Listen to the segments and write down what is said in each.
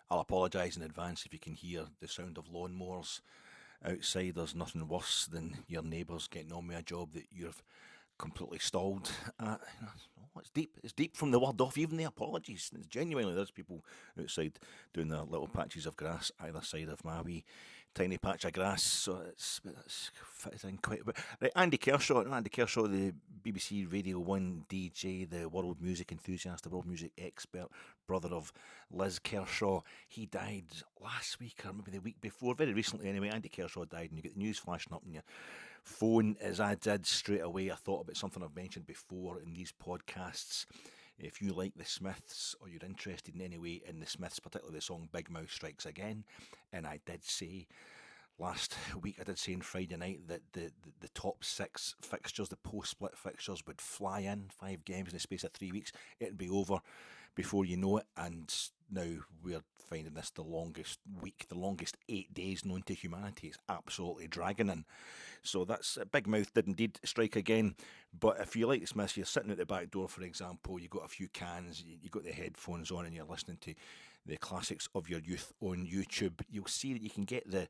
I'll apologise in advance if you can hear the sound of lawnmowers outside. There's nothing worse than your neighbours getting on with a job that you've completely stalled at. It's deep. It's deep from the word off. Even the apologies. It's genuinely, there's people outside doing their little patches of grass either side of my wee tiny patch of grass. So it's fitted in quite a bit. Right, Andy Kershaw, the BBC Radio 1 DJ, the world music enthusiast, the world music expert, brother of Liz Kershaw. He died last week or maybe the week before, very recently anyway. Andy Kershaw died, and you get the news flashing up in your phone. As I did straight away, I thought about something I've mentioned before in these podcasts. If you like the Smiths or you're interested in any way in the Smiths, particularly the song Big Mouth Strikes Again, and I did say last week, I did say on Friday night that the top six fixtures, the post-split fixtures, would fly in, 5 games in the space of 3 weeks. It'd be over before you know it, and now we're finding this the longest week, the longest 8 days known to humanity. It's absolutely dragging in. So that's Big Mouth did indeed strike again. But if you like the Smiths, you're sitting at the back door, for example, you got a few cans, you got the headphones on, and you're listening to the classics of your youth on YouTube. You'll see that you can get the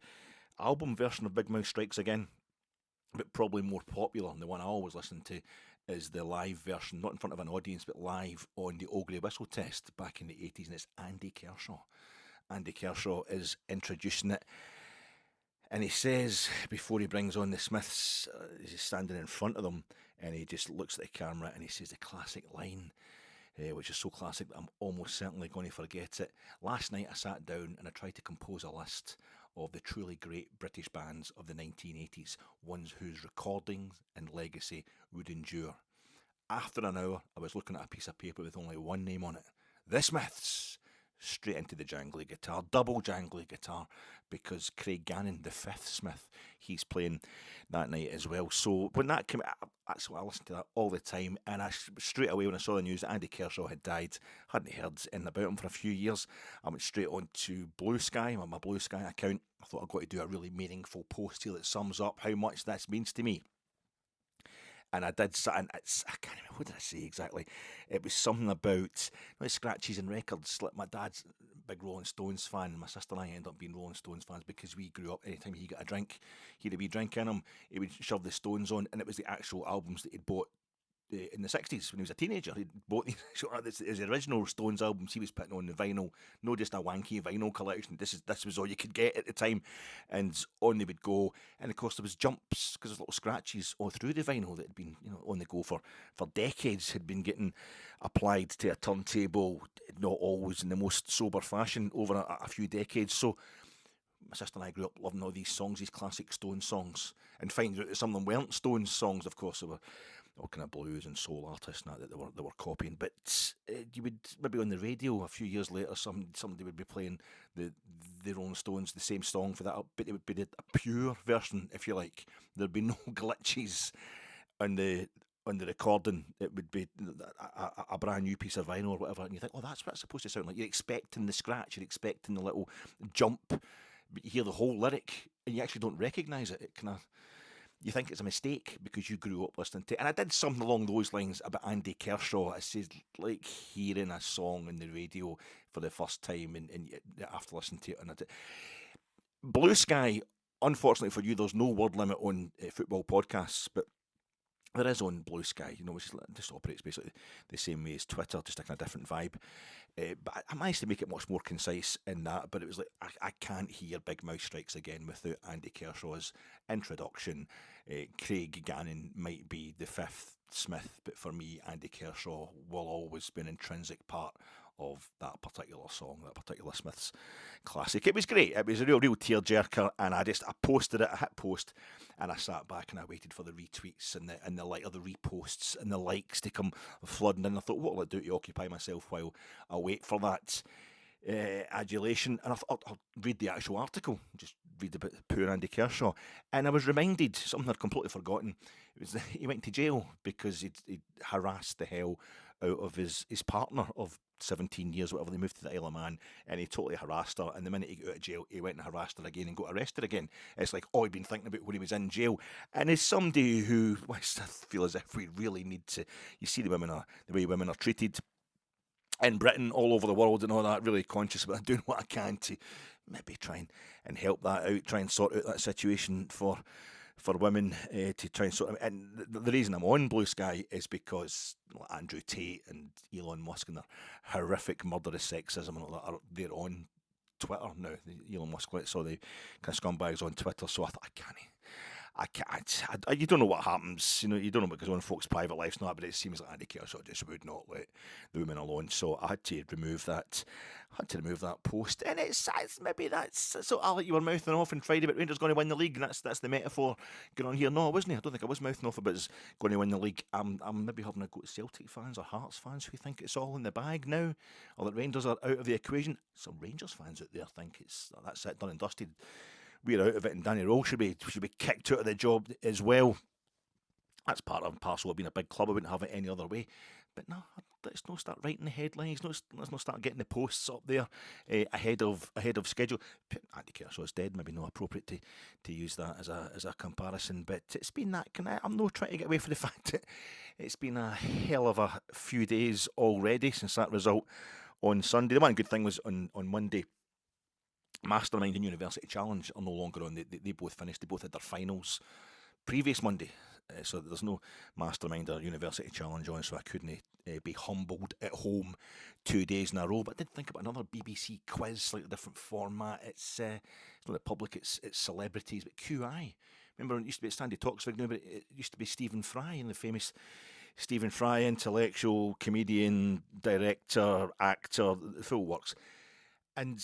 album version of Big Mouth Strikes Again, but probably more popular, and the one I always listen to, is the live version, not in front of an audience, but live on the Ogley Whistle Test back in the 80s, and it's Andy Kershaw. Andy Kershaw is introducing it, and he says, before he brings on the Smiths, he's standing in front of them, and he just looks at the camera, and he says the classic line, which is so classic that I'm almost certainly going to forget it. Last night I sat down and I tried to compose a list of the truly great British bands of the 1980s, ones whose recordings and legacy would endure. After an hour, I was looking at a piece of paper with only one name on it. The Smiths! Straight into the jangly guitar, double jangly guitar, because Craig Gannon, the fifth Smith, he's playing that night as well. So when that came out, that's what I listened to that all the time, and I straight away when I saw the news that Andy Kershaw had died, hadn't heard anything about him for a few years. I went straight on to Blue Sky, on my Blue Sky account. I thought I'd got to do a really meaningful post here that sums up how much this means to me. And I did, and I can't remember, what did I say exactly? It was something about scratches and records. Like my dad's a big Rolling Stones fan, and my sister and I ended up being Rolling Stones fans because we grew up, anytime he got a drink, he had a wee drink in him, he would shove the Stones on, and it was the actual albums that he'd bought in the 60s when he was a teenager. He bought his original Stones albums. He was putting on the vinyl, not just a wanky vinyl collection. This was all you could get at the time, and on they would go. And of course there was jumps because there's little scratches all through the vinyl that had been on the go for decades, had been getting applied to a turntable, not always in the most sober fashion over a few decades. So my sister and I grew up loving all these songs, these classic Stones songs, and finding out that some of them weren't Stones songs. Of course, they were all kind of blues and soul artists and that they were copying. But you would maybe on the radio a few years later, somebody would be playing the Rolling Stones, the same song for that, but it would be a pure version, if you like. There'd be no glitches on the recording. It would be a brand new piece of vinyl or whatever, and you think, oh, that's what it's supposed to sound like. You're expecting the scratch, you're expecting the little jump, but you hear the whole lyric and you actually don't recognise it. You think it's a mistake because you grew up listening to it. And I did something along those lines about Andy Kershaw. I said, like hearing a song on the radio for the first time and after listening to it. And Blue Sky, unfortunately for you, there's no word limit on football podcasts, but there is on Blue Sky, which just operates basically the same way as Twitter, just a kind of different vibe. But I managed to make it much more concise in that, but it was like, I can't hear Big Mouth Strikes Again without Andy Kershaw's introduction. Craig Gannon might be the fifth Smith, but for me, Andy Kershaw will always be an intrinsic part of that particular song, that particular Smiths classic. It was great. It was a real tearjerker, and I posted it. I hit post, and I sat back and I waited for the retweets and the like, or the reposts and the likes to come flooding in. I thought, what will I do to occupy myself while I wait for that adulation? And I thought I'll read the actual article, just read about poor Andy Kershaw, and I was reminded something I'd completely forgotten. It was he went to jail because he'd harassed the hell out of his partner of 17 years, whatever. They moved to the Isle of Man, and he totally harassed her, and the minute he got out of jail, he went and harassed her again and got arrested again. It's like, oh, he'd been thinking about when he was in jail. And as somebody who, I feel as if we really need to, you see the way women are treated in Britain, all over the world and all that, really conscious about doing what I can to maybe try and help that out, try and sort out that situation for women, to try and sort of, and the reason I'm on Blue Sky is because Andrew Tate and Elon Musk and their horrific murderous sexism and all that they're on Twitter now. Elon Musk saw the kind of scumbags on Twitter, so I thought I can't. You don't know what happens. You don't know what goes on in folks' private lives, not. But it seems like Andy Kershaw just would not let the women alone. So I had to remove that. Post, and it's maybe that's so. Alec, you were mouthing off on Friday about Rangers going to win the league, and that's the metaphor going on here. No, I wasn't. I don't think I was mouthing off about us going to win the league. I'm maybe having a go at Celtic fans or Hearts fans who think it's all in the bag now, or that Rangers are out of the equation. Some Rangers fans out there think that's it, done and dusted. We're out of it, and Danny Röhl should be kicked out of the job as well. That's part and parcel of being a big club. I wouldn't have it any other way. But no, let's not start writing the headlines. Let's not start getting the posts up there ahead of schedule. Andy Kershaw's dead. Maybe not appropriate to use that as a comparison. But it's been that. I'm not trying to get away from the fact that it's been a hell of a few days already since that result on Sunday. The one good thing was on Monday, Mastermind and University Challenge are no longer on. They both finished. They both had their finals previous Monday. So there's no Mastermind or University Challenge on, so I couldn't be humbled at home 2 days in a row. But I did think about another BBC quiz, slightly different format. It's not the public, it's celebrities, but QI. Remember, it used to be at Sandy Toksvig now, but it used to be Stephen Fry, and the famous Stephen Fry, intellectual, comedian, director, actor, the full works. And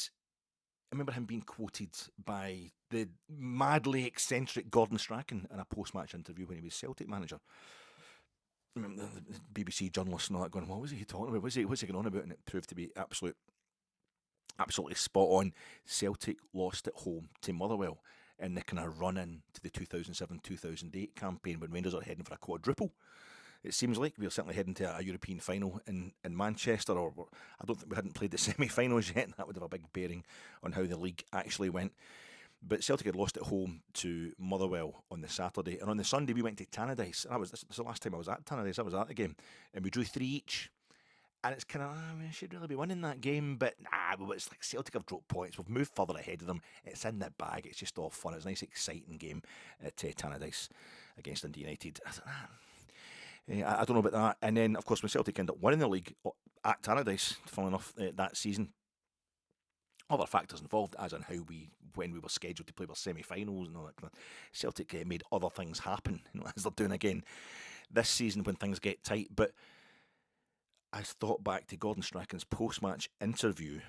I remember him being quoted by the madly eccentric Gordon Strachan in a post-match interview when he was Celtic manager. I remember the BBC journalists and all that going, what was he talking about? What's he going on about? And it proved to be absolutely spot on. Celtic lost at home to Motherwell in the kind of run-in to the 2007-2008 campaign when Rangers are heading for a quadruple. It seems like we're certainly heading to a European final in Manchester, or I don't think we hadn't played the semi-finals yet, and that would have a big bearing on how the league actually went. But Celtic had lost at home to Motherwell on the Saturday, and on the Sunday we went to Tannadice, and this was the last time I was at Tannadice. I was at the game, and we drew 3 each. And it's kind of, I should really be winning that game, but it's like Celtic have dropped points. We've moved further ahead of them. It's in the bag. It's just all fun. It's a nice, exciting game at Tannadice against Dundee United. I don't know about that. And then, of course, when Celtic end up winning the league at Tannadice, funnily enough, that season, other factors involved, as in when we were scheduled to play our semi-finals and all that kind of. Celtic made other things happen, as they're doing again this season when things get tight. But I thought back to Gordon Strachan's post-match interview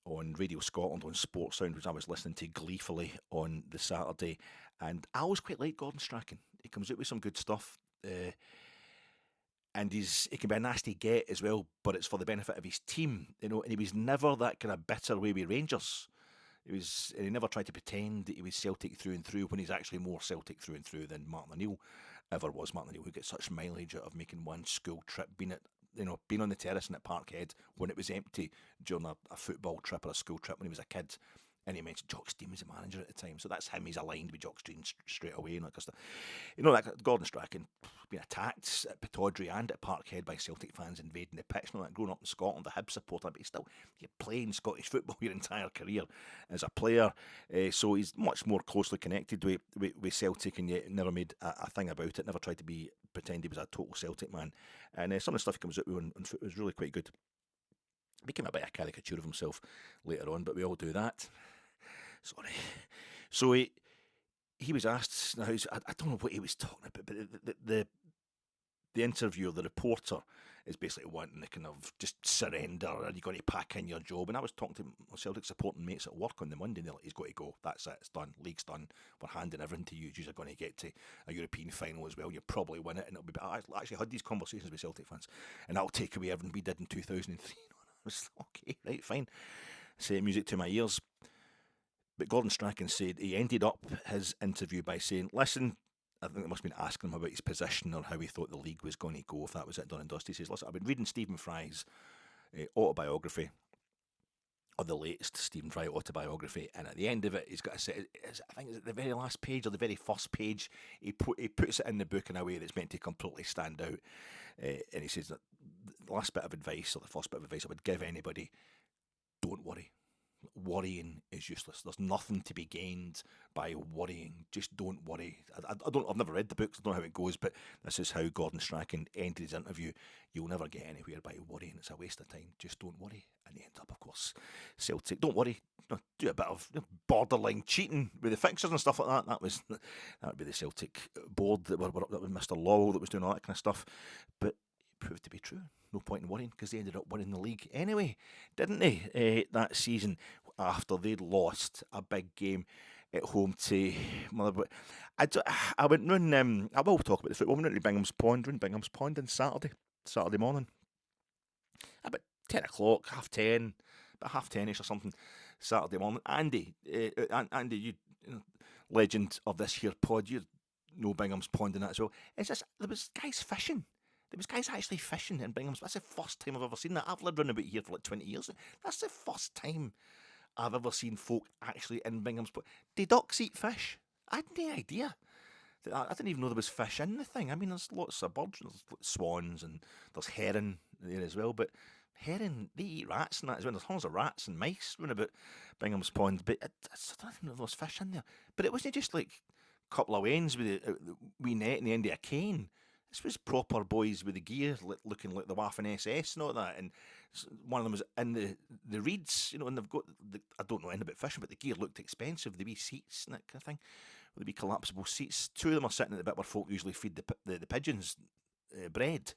on Radio Scotland on Sports Sound, which I was listening to gleefully on the Saturday, and I always quite like Gordon Strachan. He comes out with some good stuff. And he can be a nasty get as well, but it's for the benefit of his team, and he was never that kind of bitter way with Rangers. He never tried to pretend that he was Celtic through and through when he's actually more Celtic through and through than Martin O'Neill ever was. Martin O'Neill, who gets such mileage out of making one school trip, being on the terrace and at Parkhead when it was empty during a football trip or a school trip when he was a kid. And he mentioned Jock Stein was the manager at the time, so that's him. He's aligned with Jock Stein straight away. And like Gordon Strachan being attacked at Pittodrie and at Parkhead by Celtic fans invading the pitch. Growing up in Scotland, a Hibs supporter, but you're playing Scottish football your entire career as a player. So he's much more closely connected with Celtic, and yet never made a thing about it. Never tried to pretend he was a total Celtic man. And some of the stuff he comes out with on foot was really quite good. Became a bit of a caricature of himself later on, but we all do that. Sorry. So he was asked, I don't know what he was talking about, but the interviewer, the reporter, is basically wanting to kind of just surrender. Are you going to pack in your job? And I was talking to my Celtic supporting mates at work on the Monday, and they're like, he's got to go. That's it. It's done. League's done. We're handing everything to you. You're going to get to a European final as well. You'll probably win it, and it'll be. I actually had these conversations with Celtic fans, and that'll take away everything we did in 2003. I was okay, right, fine. Say music to my ears. But Gordon Strachan said he ended up his interview by saying, listen, I think they must have been asking him about his position or how he thought the league was going to go, if that was it done and dusted. He says, listen, I've been reading Stephen Fry's autobiography, or the latest Stephen Fry autobiography, and at the end of it, he's got to say, I think it's at the very last page or the very first page, he puts it in the book in a way that's meant to completely stand out. And he says that the last bit of advice, or the first bit of advice I would give anybody: don't worry. Worrying is useless. There's nothing to be gained by worrying. Just don't worry. I've never read the books. I don't know how it goes, but this is how Gordon Strachan ended his interview. You'll never get anywhere by worrying. It's a waste of time. Just don't worry. And he ends up, of course, Celtic. Don't worry. Do a bit of borderline cheating with the fixtures and stuff like that. That would be the Celtic board that were up there with Mr. Lowell that was doing all that kind of stuff. But proved to be true. No point in worrying, because they ended up winning the league anyway, didn't they, that season, after they'd lost a big game at home to Motherwell. I went round, I will talk about the football. I went round to Bingham's Pond on Saturday morning, about 10 o'clock, about 10ish or something, Saturday morning. Andy, you know, legend of this here pod, you know Bingham's Pond and that as well. There was guys fishing. There was guys actually fishing in Bingham's. That's the first time I've ever seen that. I've lived around about here for like 20 years. That's the first time I've ever seen folk actually in Bingham's. Do ducks eat fish? I had no idea. I didn't even know there was fish in the thing. I mean, there's lots of birds, there's swans, and there's herring there as well. But herring, they eat rats and that as well. There's tons of rats and mice round about Bingham's Pond. But I don't even know there was fish in there. But it wasn't just like a couple of wains with a wee net in the end of a cane. This was proper boys with the gear, looking like the Waffen SS and all that. And one of them was in the reeds, you know, and they've got, I don't know anything about fishing, but the gear looked expensive, the wee seats and that kind of thing, the wee collapsible seats. Two of them are sitting at the bit where folk usually feed the pigeons bread.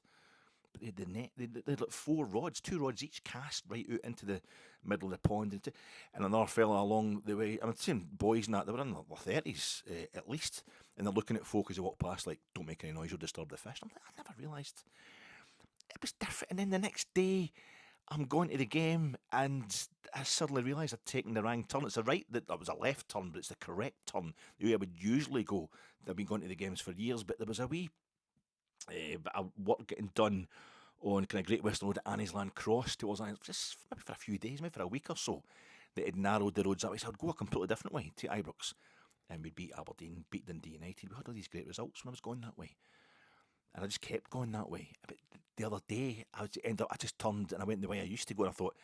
But they had the net, they had like 4 rods, 2 rods each cast right out into the middle of the pond. And another fella along the way, I'm seeing boys and that, they were in their 30s at least. And they're looking at folk as they walk past, like, don't make any noise, you'll disturb the fish. I'm like, I never realised it was different. And then the next day, I'm going to the game, and I suddenly realised I'd taken the wrong turn. It's that was a left turn, but it's the correct turn, the way I would usually go. I've been going to the games for years, but there was a wee bit of work getting done on kind of Great Western Road at Annie's Land Cross towards just maybe for a few days, maybe for a week or so, that had narrowed the roads that way. So I'd go a completely different way to Ibrox. And we'd beat Aberdeen, beat Dundee United. We had all these great results when I was going that way. And I just kept going that way. But the other day, I just turned and I went the way I used to go. And I thought,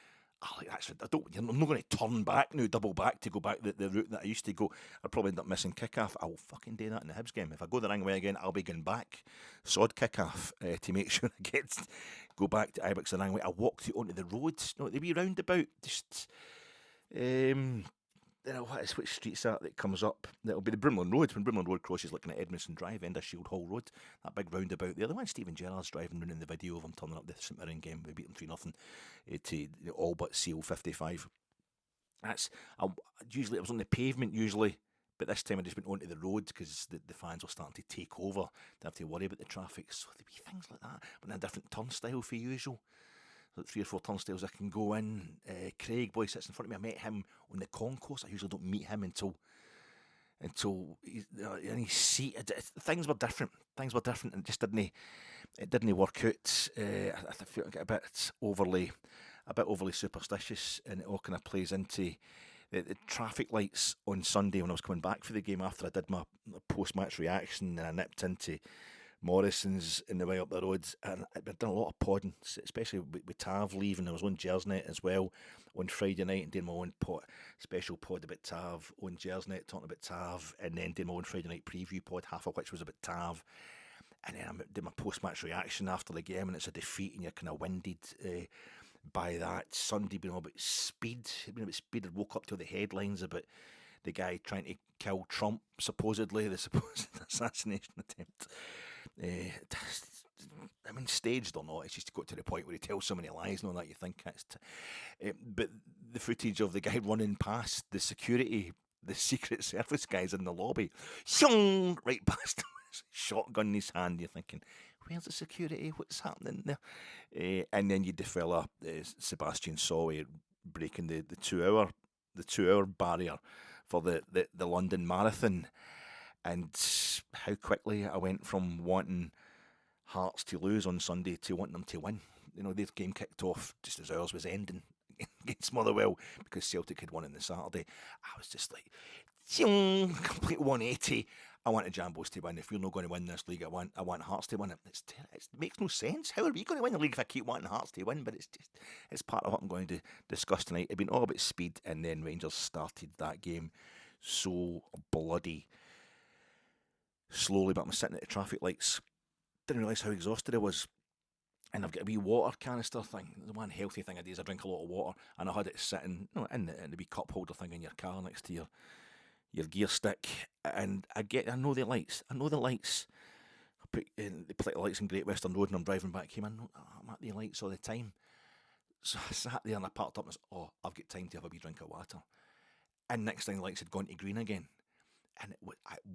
I'm not going to turn back now, double back to go back the route that I used to go. I'd probably end up missing kick-off. I'll fucking do that in the Hibs game. If I go the wrong way again, I'll be going back, sod kick-off, to make sure I go back to Ibrox the wrong way. I walked it onto the roads, the wee roundabout, just... which street's that comes up? That'll be the Brimlin Road. When Brimlin Road crosses looking at Edmondson Drive, end of Shield Hall Road, that big roundabout there. The one Stephen Gerrard's driving around in the video of him turning up the St Mirren game. We beat them 3-0 to all but seal 55. Usually it was on the pavement usually, but this time I just went onto the road because the fans were starting to take over. Didn't have to worry about the traffic. So there'd be things like that, but in a different turnstile for usual. Like 3 or 4 turnstiles I can go in. Craig boy sits in front of me. I met him on the concourse. I usually don't meet him until he's in his seat. Things were different, and it just didn't work out. I feel I get a bit overly superstitious, and it all kind of plays into the traffic lights on Sunday when I was coming back for the game after I did my post-match reaction, and I nipped into Morrison's in the way up the roads, and I've done a lot of podding, especially with Tav leaving. I was on Jersnet as well on Friday night and doing my own special pod about Tav on Jersnet, talking about Tav, and then doing my own Friday night preview pod, half of which was about Tav. And then I did my post-match reaction after the game, and it's a defeat, and you're kind of winded by that. Sunday being all about speed. I woke up to the headlines about the guy trying to kill Trump, supposedly, the supposed assassination attempt. Staged or not, it's just got to the point where he tells so many lies and all that, you think it's... but the footage of the guy running past the security, the Secret Service guys in the lobby, right past him, shotgun in his hand, you're thinking, where's the security? What's happening there? And then you develop Sebastian Sawe breaking the 2-hour barrier for the London Marathon, and how quickly I went from wanting Hearts to lose on Sunday to wanting them to win. Their game kicked off just as ours was ending against Motherwell because Celtic had won on the Saturday. I was just like, complete 180. I want the Jambos to win. If we're not going to win this league, I want Hearts to win it. It makes no sense. How are we going to win the league if I keep wanting Hearts to win? But it's part of what I'm going to discuss tonight. It's been all about speed, and then Rangers started that game so bloody slowly. But I'm sitting at the traffic lights, didn't realise how exhausted I was. And I've got a wee water canister thing. The one healthy thing I do is I drink a lot of water, and I had it sitting, in the wee cup holder thing in your car next to your gear stick. And I know the lights. I put they put the lights in Great Western Road, and I'm driving back home. I'm at the lights all the time. So I sat there and I parked up and I said, I've got time to have a wee drink of water. And next thing, the lights had gone to green again. And it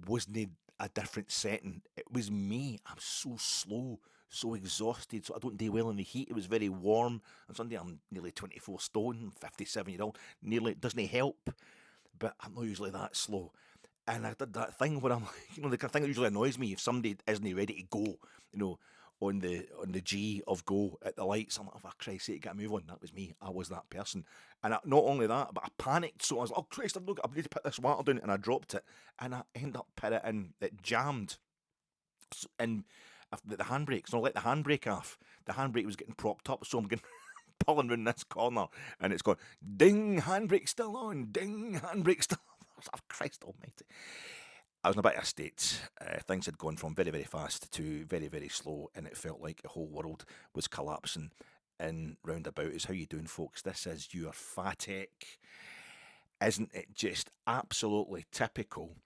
wasn't a different setting. It was me. I'm so slow, so exhausted, so I don't do well in the heat. It was very warm. On Sunday, I'm nearly 24 stone, 57-year-old. Nearly, it doesn't help, but I'm not usually that slow. And I did that thing where I'm like, the kind of thing that usually annoys me if somebody isn't ready to go, on the G of go at the lights. I'm like, for Christ's sake, get a move on. That was me. I was that person. And not only that, but I panicked. So I was like, oh Christ, I need to put this water down. And I dropped it. And I ended up putting it in. It jammed. And the handbrake, so I let the handbrake off. The handbrake was getting propped up. So I'm getting pulling round this corner. And it's going, ding, handbrake still on. Ding, handbrake still on. I was like, Christ almighty. I was in a bit of a state. Things had gone from very, very fast to very, very slow, and it felt like the whole world was collapsing in roundabout. Is how you doing, folks? This is your Fatek. Isn't it just absolutely typical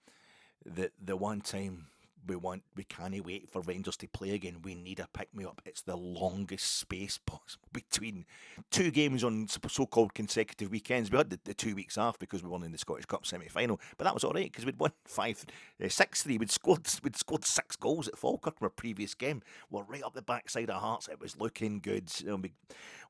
that the one time we can't wait for Rangers to play again, we need a pick-me-up. It's the longest space possible between two games on so-called consecutive weekends. We had the 2 weeks off because we won in the Scottish Cup semi-final, but that was all right because we'd won 6-3. We'd scored 6 goals at Falkirk in our previous game. We're right up the backside of Hearts. It was looking good. We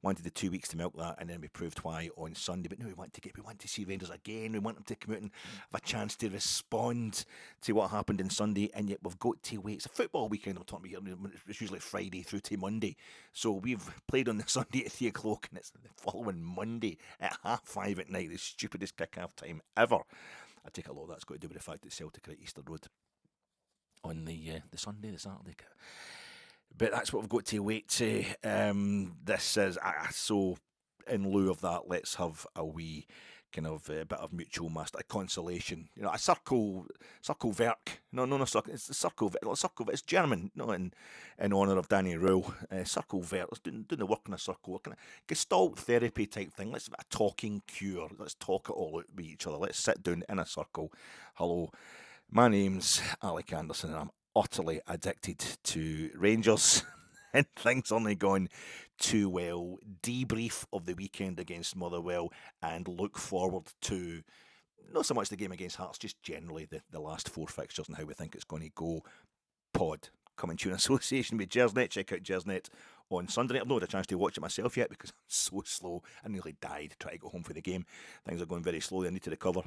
wanted the 2 weeks to milk that, and then we proved why on Sunday. But no, we want to see Rangers again. We want them to come out and have a chance to respond to what happened on Sunday, and yet we've got to wait. It's a football weekend I'm talking about here. It's usually Friday through to Monday. So we've played on the Sunday at 3 o'clock, and it's the following Monday at 5:30 at night, the stupidest kick-off time ever. I take a lot of that's got to do with the fact that Celtic are at Easter Road on the Saturday. But that's what we've got to wait to. This is so. In lieu of that, let's have a wee kind of bit of mutual consolation. A circle werk. No, circle. It's the circle. It's German. In honour of Danny Röhl. Circle werk. Let's do the work in a circle. Kind of gestalt therapy type thing. Let's have a talking cure. Let's talk it all out with each other. Let's sit down in a circle. Hello, my name's Alec Anderson, and I'm utterly addicted to Rangers. And things only gone too well. Debrief of the weekend against Motherwell and look forward to not so much the game against Hearts, just generally the last 4 fixtures and how we think it's going to go. Pod coming to you in association with Gersnet. Check out Gersnet on Sunday. I've not had a chance to watch it myself yet because I'm so slow. I nearly died trying to go home for the game. Things are going very slowly. I need to recover.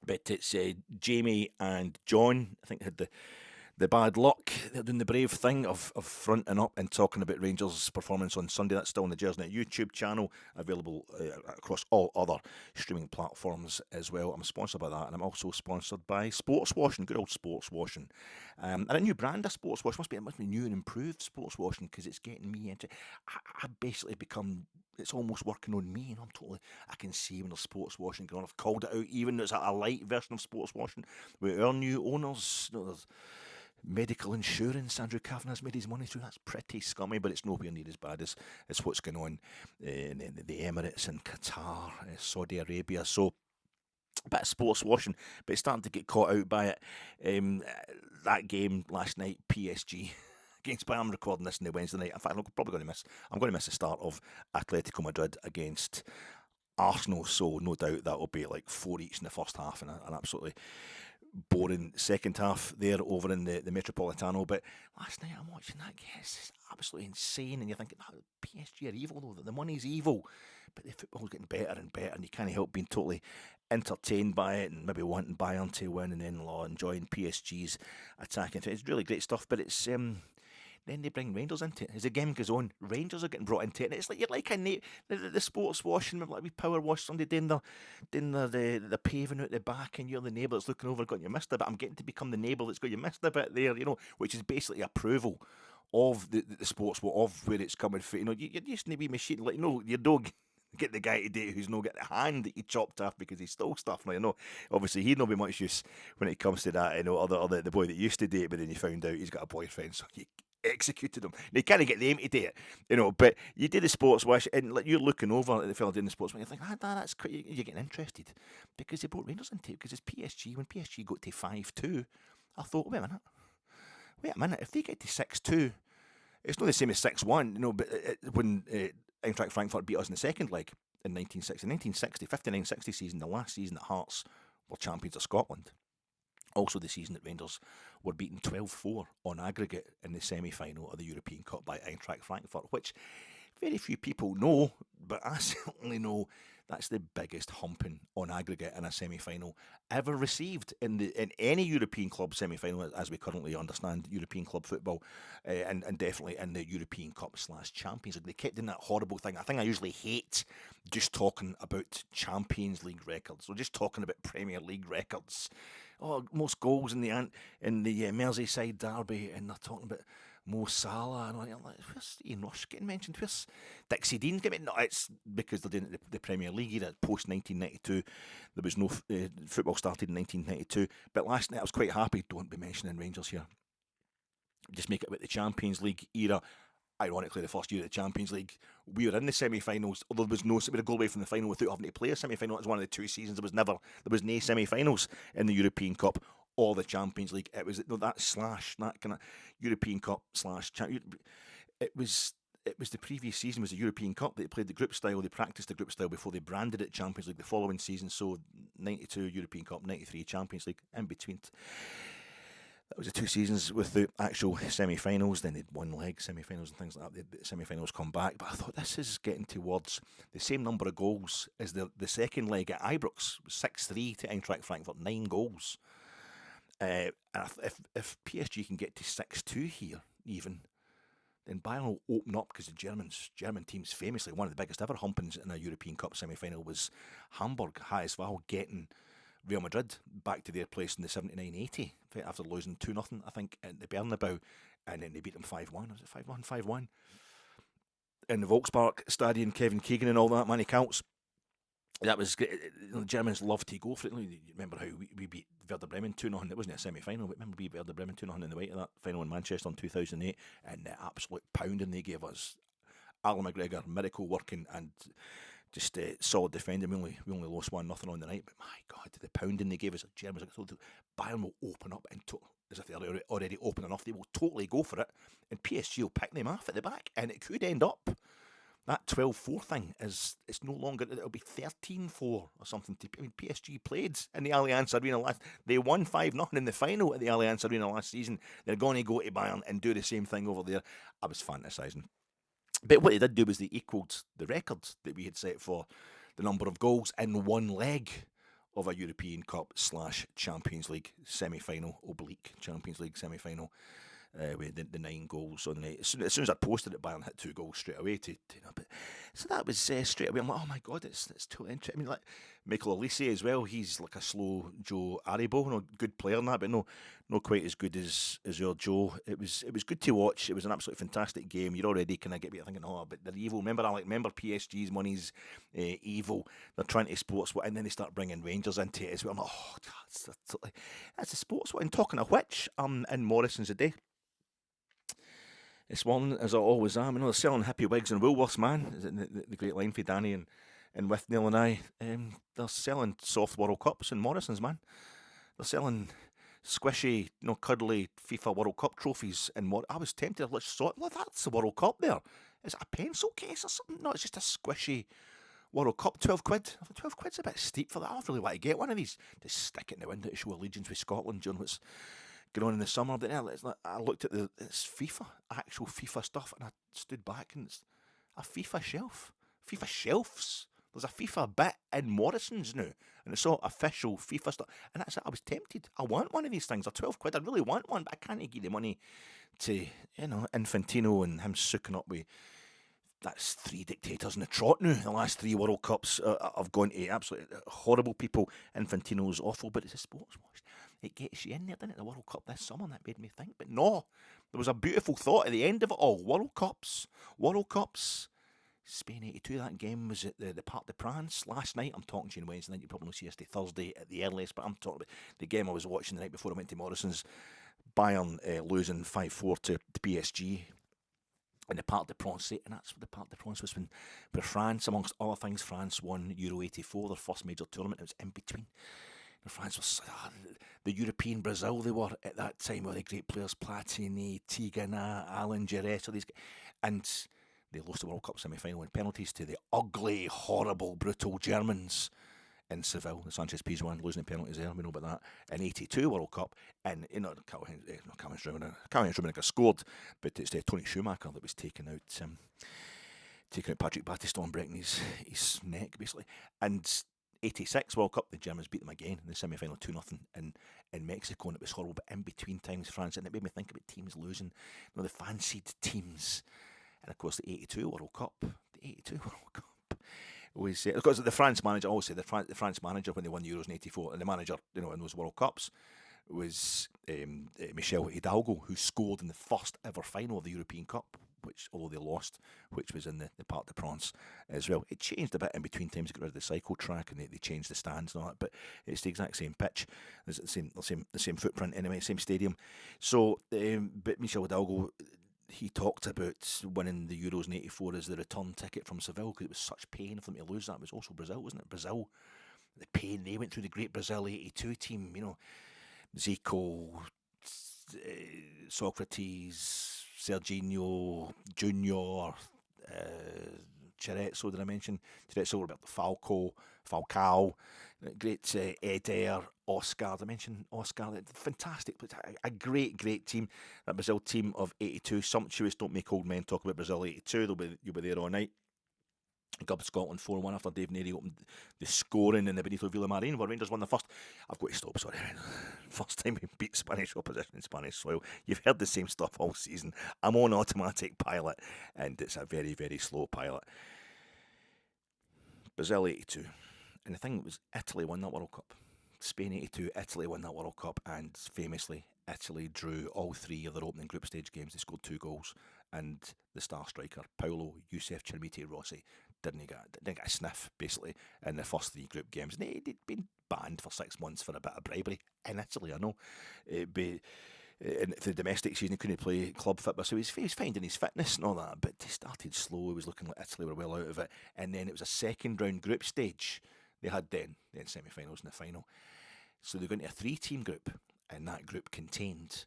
But it's Jamie and John, I think, had the bad luck. They're doing the brave thing of fronting up and talking about Rangers' performance on Sunday. That's still on the Gersnet YouTube channel, available across all other streaming platforms as well. I'm sponsored by that, and I'm also sponsored by Sports Washing, good old Sports Washing. And a new brand of Sports Washing. It must be new and improved Sports Washing because it's getting me into... I basically become... It's almost working on me, I can see when there's sports washing going on. I've called it out, even though it's a light version of sports washing with our new owners. There's medical insurance. Andrew Cavan has made his money through. That's pretty scummy, but it's nowhere near as bad as what's going on in the Emirates and Qatar, Saudi Arabia. So a bit of sports washing, but it's starting to get caught out by it. That game last night, PSG against Bayern. I'm recording this on the Wednesday night. In fact, I'm probably going to miss the start of Atletico Madrid against Arsenal. So no doubt that will be like 4 each in the first half and an absolutely boring second half there over in the Metropolitano. But last night I'm watching that game. It's absolutely insane, and you're thinking, PSG are evil though. The money's evil, but the football's getting better and better, and you can't help being totally entertained by it and maybe wanting Bayern to win and then enjoying PSG's attacking. It's really great stuff, but it's Then they bring Rangers into it. As the game goes on, Rangers are getting brought into it. And it's like you're like the sports washing, like we power wash somebody doing the paving out the back, and you're the neighbour that's looking over, going, you missed a bit. I'm getting to become the neighbour that's going, you missed a bit there, which is basically approval of the sports, of where it's coming from. You're used to be machine, like, your dog. Get the guy today who's not got the hand that you chopped off because he stole stuff. Now, obviously he'd not be much use when it comes to that. Other the boy that used to date, but then you found out he's got a boyfriend, so you executed him. Now, you can't get them to do it, but you did the sports wash, and like, you're looking over at the fella doing the sports wash, you think, that's quite, you're getting interested because they brought Rangers into it because it's PSG. When PSG got to 5-2, I thought, wait a minute, if they get to 6-2, it's not the same as 6-1, but when Eintracht Frankfurt beat us in the second leg in 1960, 59-60 season, the last season that Hearts were champions of Scotland. Also the season that Rangers were beaten 12-4 on aggregate in the semi-final of the European Cup by Eintracht Frankfurt, which very few people know, but I certainly know that's the biggest humping on aggregate in a semi-final ever received in any European club semi-final, as we currently understand European club football, and definitely in the European Cup / Champions League. They kept doing that horrible thing. I think I usually hate just talking about Champions League records, or just talking about Premier League records. Oh, most goals in the Merseyside derby, and they're talking about Mo Salah, and I'm like, where's Ian Rush getting mentioned? Where's Dixie Dean getting? No, it's because they're doing the Premier League era post 1992. There was no football started in 1992. But last night I was quite happy. Don't be mentioning Rangers here. Just make it about the Champions League era. Ironically, the first year of the Champions League, we were in the semi-finals. Although we had a goal away from the final without having to play a semi-final. It was one of the 2 seasons. There was no semi-finals in the European Cup or the Champions League. It was that kind of European Cup / it was the previous season was the European Cup. They played the group style. They practiced the group style before they branded it Champions League the following season. So 92 European Cup, 93 Champions League. In between, that was the 2 seasons with the actual semi-finals. Then they'd one leg semi-finals and things like that. The semi-finals come back, but I thought this is getting towards the same number of goals as the second leg at Ibrox, 6-3 to Eintracht Frankfurt, 9 goals. And if PSG can get to 6-2 here, even, then Bayern will open up, because the German teams famously, one of the biggest ever humpings in a European Cup semi-final was Hamburg, HSV getting Real Madrid back to their place in the 79-80 after losing 2-0, I think, at the Bernabeu, and then they beat them 5-1. Was it 5-1? 5-1 in the Volkspark Stadion. Kevin Keegan and all that, man, he counts. That was great. The Germans love to go for it. You remember how we beat Werder Bremen 2-0? It wasn't a semi-final, but remember we beat Werder Bremen 2-0 in the way to that final in Manchester in 2008, and the absolute pounding they gave us. Alan McGregor, miracle working, and just solid defending. We only lost 1-0 on the night, but my God, the pounding they gave us. The Germans, Bayern will open up, and as if they're already open enough, they will totally go for it, and PSG will pick them off at the back, and it could end up. That 12-4 thing it's no longer, it'll be 13-4 or something. PSG played in the Allianz Arena last, they won 5-0 in the final at the Allianz Arena last season. They're going to go to Bayern and do the same thing over there. I was fantasising. But what they did do was they equalled the record that we had set for the number of goals in one leg of a European Cup / Champions League semi-final, / Champions League semi-final. With the 9 goals on the night. As soon as I posted it, Bayern hit 2 goals straight away. But so that was straight away. I'm like, oh my God, it's totally interesting. I mean, like Michael Olise as well. He's like a slow Joe Aribo, good player and that, but no quite as good as your Joe. It was good to watch. It was an absolutely fantastic game. You're already kind of get me thinking, but they're evil. Remember PSG's money's evil. They're trying to sports, and then they start bringing Rangers into it as well. I'm like, that's a sports. And talking of which, I'm in Morrison's today. This morning, as I always am, they're selling hippie wigs and Woolworths, man. The great line for Danny and with Neil and I. They're selling soft World Cups in Morrison's, man. They're selling squishy, cuddly FIFA World Cup trophies. And I was tempted. That's the World Cup there. Is it a pencil case or something? No, it's just a squishy World Cup. 12 quid. I thought 12 quid's a bit steep for that. I really want to get one of these. Just stick it in the window to show allegiance with Scotland during what's going on in the summer. But I looked at it's FIFA, actual FIFA stuff, and I stood back, and it's a FIFA shelf. FIFA shelves. There's a FIFA bit in Morrison's now, and it's all official FIFA stuff. And that's it. I was tempted. I want one of these things. They're 12 quid. I really want one, but I can't give the money to, Infantino and him sooking up with, that's 3 dictators in the trot now. The last 3 World Cups have gone to absolutely horrible people. Infantino's awful, but it's a sports watch. It gets you in there, doesn't it? The World Cup this summer, and that made me think. But no, there was a beautiful thought at the end of it all. World Cups. Spain 82, that game was at the Parc des Princes last night. I'm talking to you on Wednesday night, you probably see us Thursday at the earliest, but I'm talking about the game I was watching the night before I went to Morrison's. Bayern losing 5-4 to PSG in the Parc des Princes, and that's what the Parc des Princes was when France, amongst other things, France won Euro 84, their first major tournament. It was in between. And France was the European Brazil they were at that time, with the great players Platini, Tigana, Alan Jerez, all these guys. And they lost the World Cup semi-final in penalties to the ugly, horrible, brutal Germans in Seville. The Sanchez Pizjuan losing the penalties there, we know about that. In 82 World Cup, and Karl-Heinz Rummenigge scored, but it's Tony Schumacher that was taking out Patrick Battiston, breaking his neck, basically. And 86 World Cup, the Germans beat them again in the semi-final 2-0 in Mexico, and it was horrible. But in between times, France, and it made me think about teams losing, the fancied teams. And of course, the 82 World Cup was because the France manager. Always say the France manager when they won the Euros in '84, and the manager, in those World Cups was Michel Hidalgo, who scored in the first ever final of the European Cup, which, although they lost, which was in the Parc des Princes as well. It changed a bit in between times. They got rid of the cycle track and they changed the stands and all that, but it's the exact same pitch. It's the same footprint anyway, same stadium. So, but Michel Hidalgo, he talked about winning the Euros in '84 as the return ticket from Seville, because it was such pain for them to lose that. It was also Brazil, wasn't it? Brazil, the pain they went through, the great Brazil '82 team, Zico, Socrates, Serginho, Junior, Cerezo, did I mention? Cerezo, Roberto Falcao, great Eder, Oscar. Did I mention Oscar? Fantastic, a great team. That Brazil team of '82, sumptuous. Don't make old men talk about Brazil '82. You'll be there all night. Gubbed Scotland 4-1 after Dave Neary opened the scoring in the Benito Villamarín, where Rangers won the first. I've got to stop, sorry. First time we beat Spanish opposition in Spanish soil. You've heard the same stuff all season. I'm on automatic pilot, and it's a very, very slow pilot. Brazil '82. And the thing was, Italy won that World Cup. Spain '82, Italy won that World Cup, and famously, Italy drew all 3 of their opening group stage games. They scored 2 goals, and the star striker, Paolo Youssef Chermiti Rossi, didn't get a sniff, basically, in the first 3 group games. And they'd been banned for 6 months for a bit of bribery in Italy, I know. In the domestic season, he couldn't play club football, so he was finding his fitness and all that, but he started slow. It was looking like Italy were well out of it, and then it was a second round group stage. They had then semi-finals and the final. So they went into a 3-team group, and that group contained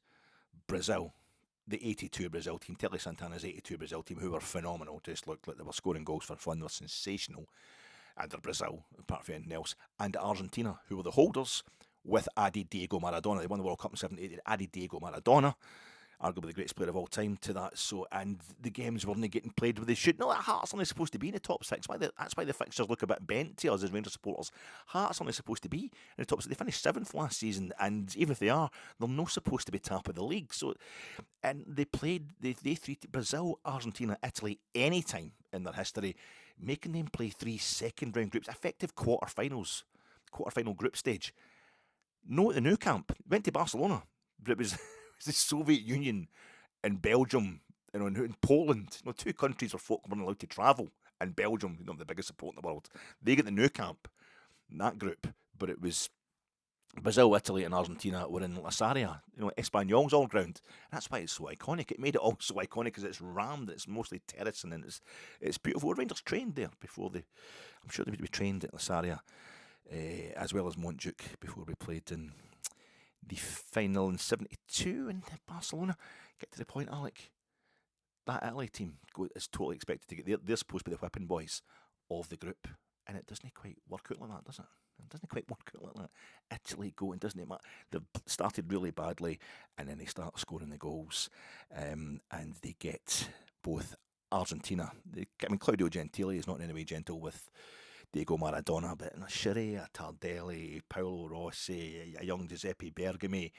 Brazil, the '82 Brazil team, Tele Santana's '82 Brazil team, who were phenomenal, just looked like they were scoring goals for fun, they were sensational. And Brazil, apart from anything else, and Argentina, who were the holders, with added Diego Maradona. They won the World Cup in '78, they added Diego Maradona, arguably the greatest player of all time, to that. So, and the games weren't getting played where they should. No, Hearts only supposed to be in the top 6. That's why the fixtures look a bit bent to us as Rangers supporters. Hearts only supposed to be in the top 6. They finished 7th last season, and even if they are, they're not supposed to be top of the league. So, and they treated Brazil, Argentina, Italy any time in their history, making them play 3 second round groups, effective quarter-final group stage. No, at the Nou Camp, went to Barcelona, but it was the Soviet Union and Belgium, and Poland, 2 countries where folk weren't allowed to travel, and Belgium, the biggest support in the world. They get the Nou Camp in that group, but it was Brazil, Italy, and Argentina were in La Saria, Espanyol's all ground. That's why it's so iconic. It made it all so iconic because it's rammed, it's mostly terracing, and it's beautiful. Rangers trained there before I'm sure they would be trained at La Saria, as well as Montjuic, before we played in the final in '72 in Barcelona. Get to the point, Alec. That Italy team is totally expected to get. They're supposed to be the whipping boys of the group, and it doesn't quite work out like that, does it? It doesn't quite work out like that. Italy go, and doesn't it matter? They've started really badly, and then they start scoring the goals, and they get both Argentina. Claudio Gentili is not in any way gentle with Diego Maradona, but Shirley, Tardelli, Paolo Rossi, a young Giuseppe Bergami,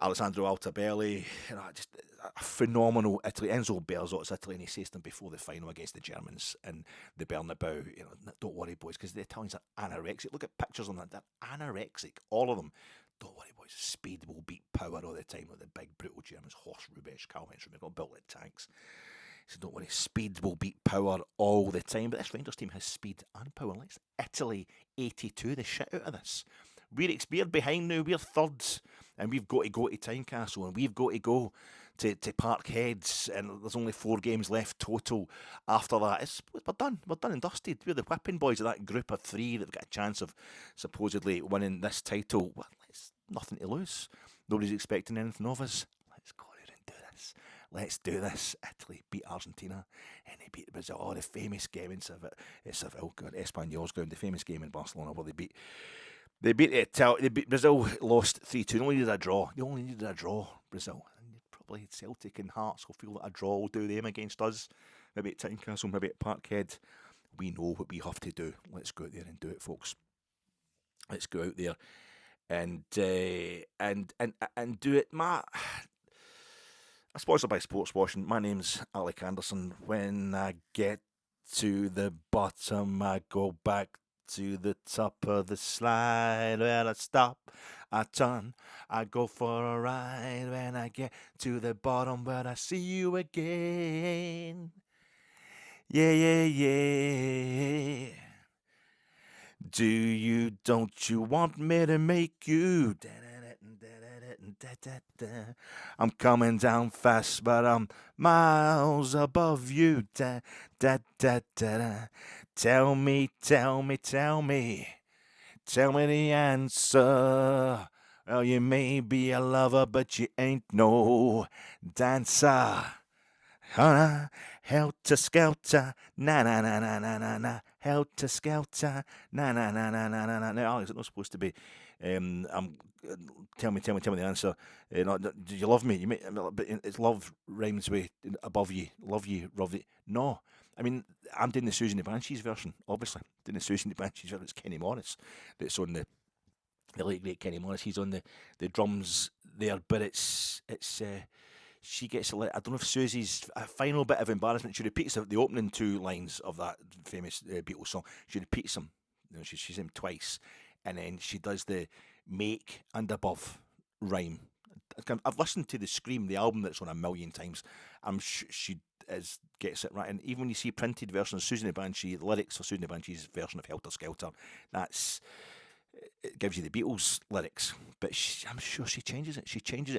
Alessandro Altabelli, just a phenomenal Italy. Enzo Berzot's Italy, and he says to them before the final against the Germans in the Bernabeu, don't worry, boys, because the Italians are anorexic. Look at pictures on that; they're anorexic, all of them. Don't worry, boys. Speed will beat power all the time, like the big brutal Germans, Horst Rubesch, Karl-Heinz Rummenigge, built like tanks. So don't worry, speed will beat power all the time. But this Rangers team has speed and power. Let's Italy 82 the shit out of this. We're behind now. We're thirds, and we've got to go to Tynecastle, and we've got to go to Parkheads, and there's only 4 games left total. After that, we're done. We're done and dusted. We're the whipping boys of that group of 3 that've got a chance of supposedly winning this title. Well, it's nothing to lose. Nobody's expecting anything of us. Let's go there and do this. Let's do this. Italy beat Argentina, and they beat Brazil. Oh, the famous game in Seville, Espanyol's ground, the famous game in Barcelona where they beat Brazil, lost 3-2. They only needed a draw. Brazil. And probably Celtic and Hearts will feel that a draw will do them against us. Maybe at Tynecastle, maybe at Parkhead. We know what we have to do. Let's go out there and do it, folks. Let's go out there and do it, Matt. I'm sponsored by Sports Washing. My name's Alec Anderson. When I get to the bottom, I go back to the top of the slide. When I stop, I turn, I go for a ride. When I get to the bottom, but I see you again. Yeah. Don't you want me to make you? I'm coming down fast, but I'm miles above you. Tell me the answer. Well, you may be a lover, but you ain't no dancer. Helter skelter, na na na na na na na. Helter skelter, na na na na na na na. Now, Alex, it's not supposed to be. Tell me the answer. Do you love me? But it's love rhymes with above you. Love you, love it. No, I mean I'm doing the Susan the Banshees version. Obviously, doing the Susan the Banshees version. It's Kenny Morris that's on the late great Kenny Morris. He's on the drums there, but it's. She gets I don't know if Susie's a final bit of embarrassment. She repeats the opening 2 lines of that famous Beatles song. She repeats them. She's them twice, and then she does the make and above rhyme. I've listened to the Scream, the album that's on a million times. I'm sure she gets it right. And even when you see printed versions of Susan the Banshee, the lyrics for Susan the Banshee's version of Helter Skelter, it gives you the Beatles lyrics, but I'm sure she changes it.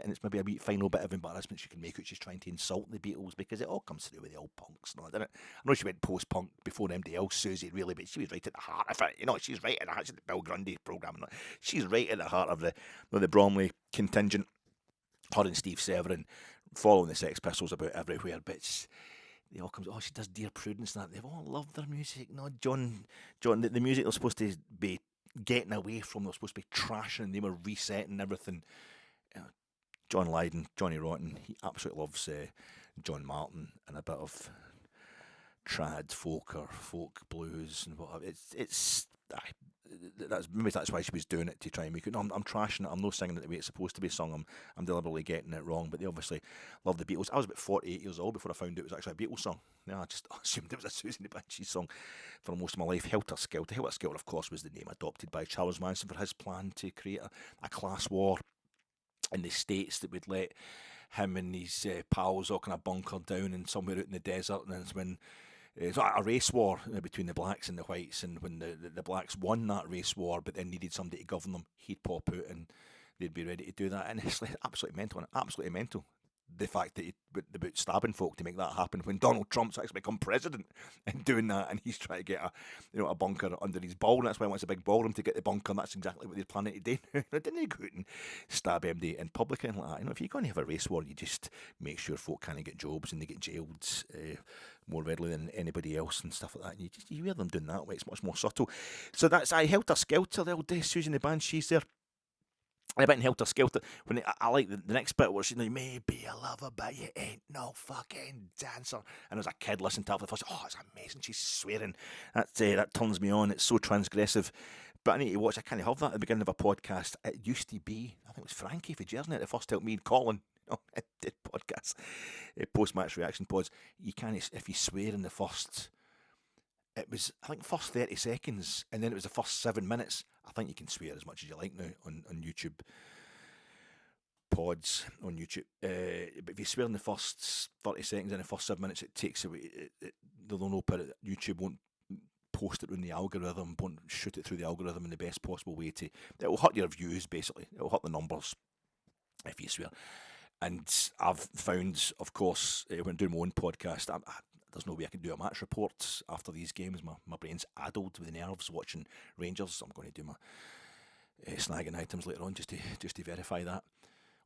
And it's maybe a wee final bit of embarrassment she can make out she's trying to insult the Beatles, because it all comes through with the old punks, doesn't it? I know she went post-punk before anybody else, Susie, really, but she was right at the heart of it. She's right at the heart. She's the Bill Grundy programme. She's right at the heart of the Bromley contingent. Her and Steve Severin following the Sex Pistols about everywhere, but they all comes. Oh, she does Dear Prudence and that. They've all loved their music. No, John, the music they're supposed to be getting away from, they're supposed to be trashing, they were resetting everything. John Lydon, Johnny Rotten, he absolutely loves John Martin and a bit of trad folk or folk blues and whatever. That's why she was doing it, to try and make it. No, I'm trashing it. I'm not singing it the way it's supposed to be sung. I'm deliberately getting it wrong. But they obviously love the Beatles. I was about 48 years old before I found out it was actually a Beatles song. I just assumed it was a Susan the Banshees song for most of my life. Helter Skelter. Helter Skelter, of course, was the name adopted by Charles Manson for his plan to create a class war in the States that would let him and his pals all kind of bunker down and somewhere out in the desert. And then it's when it's a race war between the blacks and the whites, and when the blacks won that race war but then needed somebody to govern them, he'd pop out and they'd be ready to do that. And it's like absolutely mental. The fact that about stabbing folk to make that happen when Donald Trump's actually become president and doing that, and he's trying to get a bunker under his ball, and that's why he wants a big ballroom to get the bunker, and that's exactly what they're planning to do. Didn't he go out and stab MD in public and like that? If you're going to have a race war, you just make sure folk can't get jobs and they get jailed more readily than anybody else and stuff like that. And you hear them doing that way, it's much more subtle. So that's Helter Skelter, the old Susan the Banshees there. And a bit in Helter Skelter, when I like the next bit where you may be a lover, but you ain't no fucking dancer. And as a kid listening to it for the first, it's amazing, she's swearing. That turns me on, it's so transgressive. but I need to watch. I can't have that at the beginning of a podcast. It used to be, I think it was Frankie for Jersey that first helped me and Colin. Did podcasts, post-match reaction pods. You can't, if you swear in the first, it was, I think, first 30 seconds, and then it was the first 7 minutes. I think you can swear as much as you like now on YouTube pods on YouTube. But if you swear in the first 30 seconds and the first 7 minutes, it takes away. They'll know, but YouTube won't post it in the algorithm, won't shoot it through the algorithm in the best possible way to. It will hurt your views, basically. It will hurt the numbers if you swear. And I've found, of course, when doing my own podcast, there's no way I can do a match report after these games. My brain's addled with the nerves watching Rangers. I'm going to do my snagging items later on just to verify that.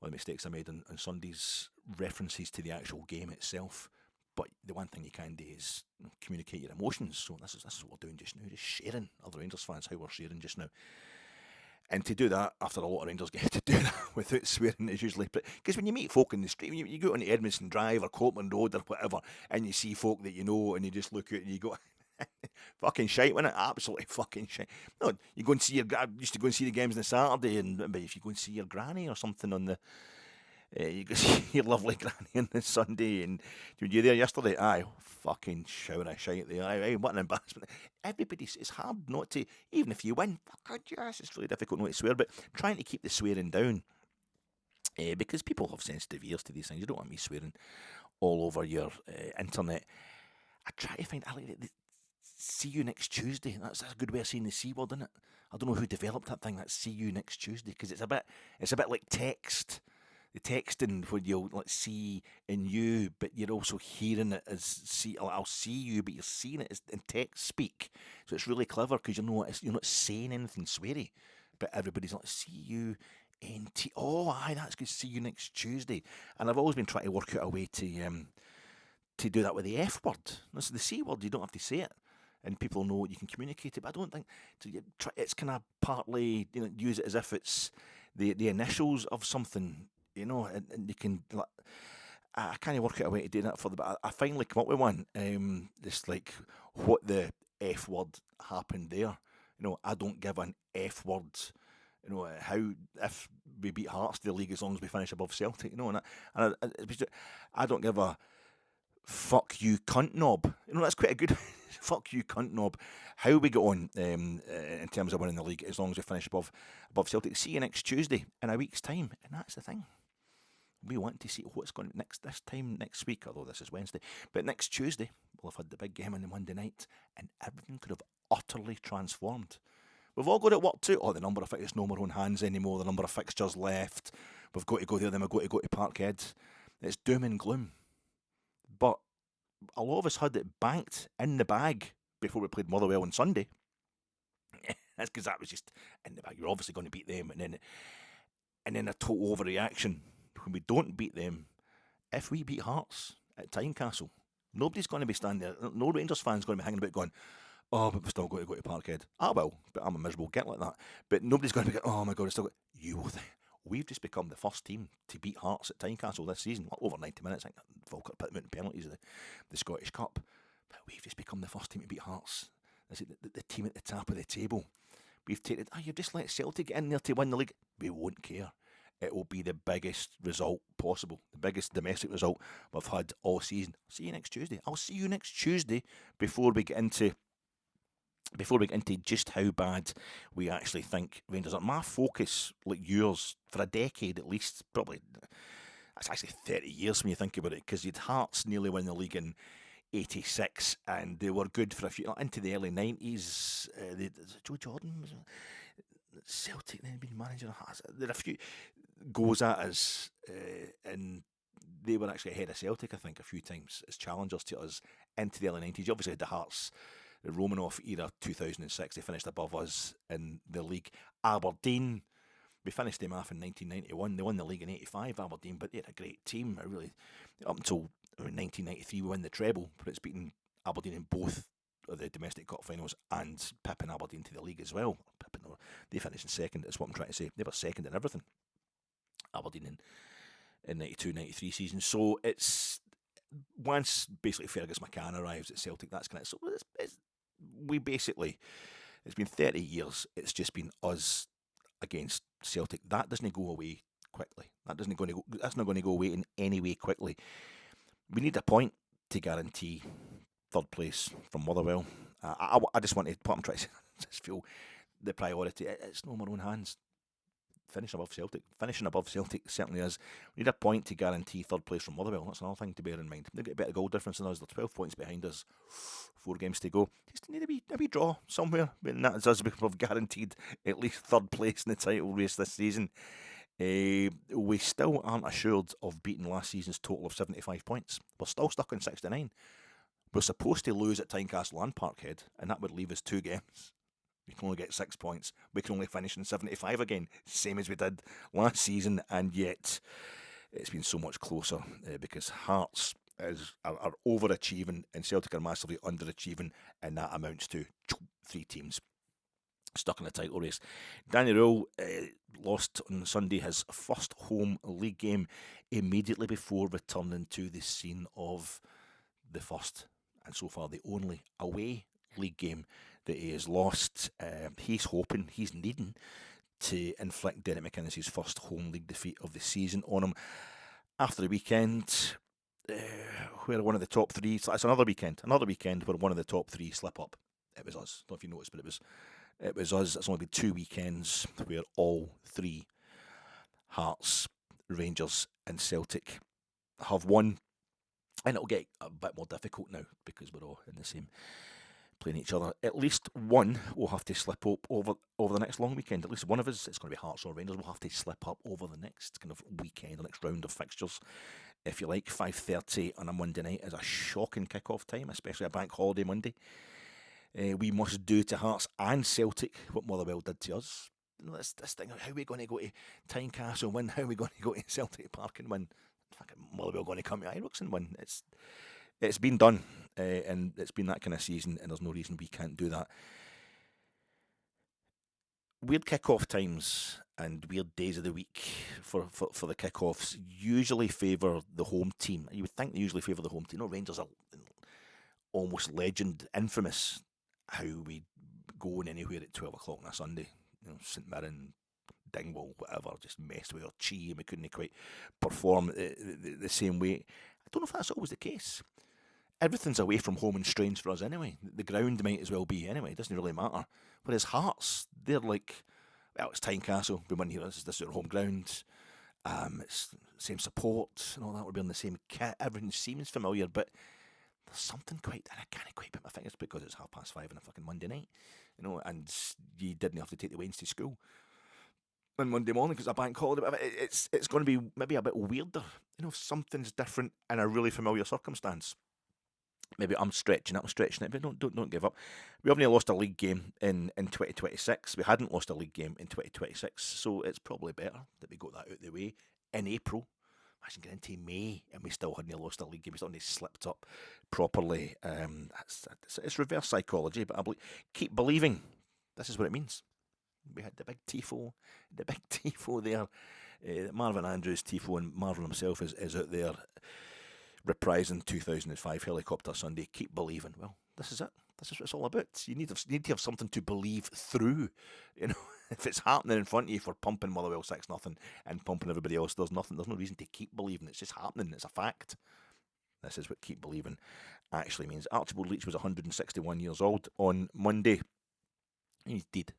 All the mistakes I made on Sunday's references to the actual game itself. But the one thing you can do is communicate your emotions. So this is what we're doing just now, just sharing, other Rangers fans, how we're sharing just now. And to do that, after a lot of Rangers get to do that without swearing is usually... Because when you meet folk in the street, you go on the Edmondson Drive or Copeland Road or whatever, and you see folk that you know, and you just look at it and you go, fucking shite, wasn't it? Absolutely fucking shite. No, you go and see I used to go and see the games on the Saturday, and if you go and see your granny or something on the... you go see your lovely granny on the Sunday, and were you there yesterday? Aye, fucking shower of shite there. Aye, what an embarrassment. It's hard not to, even if you win, fuck yes, it's really difficult not to swear, but trying to keep the swearing down, because people have sensitive ears to these things. You don't want me swearing all over your internet. I try to find, I like the see you next Tuesday. That's a good way of saying the C word, isn't it? I don't know who developed that thing, that see you next Tuesday, because it's a bit like text. The texting where you'll see in you, but you're also hearing it as see. I'll see you, but you're seeing it as in text speak. So it's really clever because you're not saying anything sweary, but everybody's like, see you NT. Oh, aye, that's good. See you next Tuesday. And I've always been trying to work out a way to do that with the F word. This is the C word. You don't have to say it, and people know you can communicate it. But I don't think it's kind of partly use it as if it's the initials of something. And you can. I can't work out a way to do that but I finally come up with one. Just like what the F word happened there. I don't give an F word. How if we beat Hearts to the league as long as we finish above Celtic. I don't give a fuck you cunt knob. That's quite a good fuck you cunt knob. How we get on in terms of winning the league as long as we finish above Celtic. See you next Tuesday in a week's time, and that's the thing. We want to see what's going this time next week, although this is Wednesday. But next Tuesday, we'll have had the big game on the Monday night, and everything could have utterly transformed. We've all got it worked out. Oh, the number of fixtures, no more on hands anymore. The number of fixtures left. We've got to go there, then we've got to go to Parkhead. It's doom and gloom. But a lot of us had it banked in the bag before we played Motherwell on Sunday. That's because that was just in the bag. You're obviously going to beat them, and then a total overreaction when we don't beat them. If we beat Hearts at Tynecastle, nobody's going to be standing there. No Rangers fans going to be hanging about going, oh, but we're still going to go to Parkhead. I will, but I'm a miserable git like that. But nobody's going to be going, oh my God, it's still. You will think. We've just become the first team to beat Hearts at Tynecastle this season. Over 90 minutes. I think Falkirk put them out in penalties of the Scottish Cup. But we've just become the first team to beat Hearts. This is the team at the top of the table. We've taken, you've just let Celtic get in there to win the league. We won't care. It will be the biggest result possible. The biggest domestic result we've had all season. See you next Tuesday. I'll see you next Tuesday before we get into just how bad we actually think Rangers are. My focus, like yours, for a decade at least, probably, that's actually 30 years when you think about it, because you'd Hearts nearly win the league in 86, and they were good for a few, into the early 90s. Joe Jordan was Celtic, then being manager. There are a few goes at us, and they were actually ahead of Celtic, I think, a few times as challengers to us into the early 90s. You obviously had the Hearts, the Romanoff era, 2006, they finished above us in the league. Aberdeen, we finished them off in 1991. They won the league in 85, Aberdeen, but they had a great team. Up until 1993, we won the treble, but it's beaten Aberdeen in both of the domestic cup finals and pipping Aberdeen to the league as well. They finished in second, is what I'm trying to say. They were second in everything, Aberdeen in 92-93 season. So it's once basically Fergus McCann arrives at Celtic, that's kind of, so we basically It's been 30 years. It's just been us against Celtic. That doesn't go away quickly. That's not going to go away in any way quickly. We need a point to guarantee third place from Motherwell. I just want to put them trying to just feel the priority. It's no in our own hands. Finishing above Celtic certainly is. We need a point to guarantee third place from Motherwell. That's another thing to bear in mind. They've got a better goal difference than us. They're 12 points behind us. 4 games to go. Just need a wee draw somewhere. And that's us. We've guaranteed at least third place in the title race this season. We still aren't assured of beating last season's total of 75 points. We're still stuck on 69. We're supposed to lose at Tynecastle and Parkhead, and that would leave us 2 games. We can only get 6 points. We can only finish in 75 again, same as we did last season, and yet it's been so much closer because Hearts are overachieving and Celtic are massively underachieving, and that amounts to 3 teams stuck in the title race. Danny Röhl lost on Sunday his first home league game immediately before returning to the scene of the first and so far the only away league game that he has lost. He's needing to inflict Derek McInnes' first home league defeat of the season on him after the weekend where one of the top 3, so it's another weekend where one of the top 3 slip up. It was us. I don't know if you noticed, but it was us. It's only been 2 weekends where all 3 Hearts, Rangers and Celtic have won, and it'll get a bit more difficult now because we're all in the same playing each other. At least one will have to slip up over the next long weekend. At least one of us, it's going to be Hearts or Rangers, will have to slip up over the next kind of weekend, the next round of fixtures. If you like, 5:30 on a Monday night is a shocking kick-off time, especially a bank holiday Monday. We must do to Hearts and Celtic what Motherwell did to us. This thing, how are we going to go to Tynecastle and win? How are we going to go to Celtic Park and win? Fucking Motherwell going to come to Ibrox and win? It's been done, and it's been that kind of season, and there's no reason we can't do that. Weird kick-off times and weird days of the week for the kick-offs usually favour the home team. You would think they usually favour the home team. Rangers are almost legend, infamous, how we go in anywhere at 12 o'clock on a Sunday. St Mirren, Dingwall, whatever, just messed with our chi and we couldn't quite perform the same way. I don't know if that's always the case. Everything's away from home and strange for us anyway. The ground might as well be anyway. It doesn't really matter. Whereas Hearts, they're like, well, it's Tynecastle. We win here. This is our home ground. It's the same support and all that. We'll be on the same kit. Everything seems familiar, but there's something quite, and I can't quite put my fingers because it's 5:30 on a fucking Monday night, and you didn't have to take the Waynes to school on Monday morning because it's a bank holiday. But it's going to be maybe a bit weirder. If something's different in a really familiar circumstance. Maybe I'm stretching it, but don't give up. We haven't lost a league game in 2026. We hadn't lost a league game in 2026, so it's probably better that we got that out of the way in April. Imagine getting into May and we still hadn't lost a league game. We still hadn't slipped up properly. It's reverse psychology, but keep believing. This is what it means. We had the big tifo there. Marvin Andrews tifo, and Marvin himself is out there reprising 2005 Helicopter Sunday. Keep believing. Well, this is it. This is what it's all about. You need to have something to believe through. If it's happening in front of you for pumping Motherwell 6-0 and pumping everybody else, there's no reason to keep believing. It's just happening. It's a fact. This is what keep believing actually means. Archibald Leach was 161 years old on Monday. He's dead.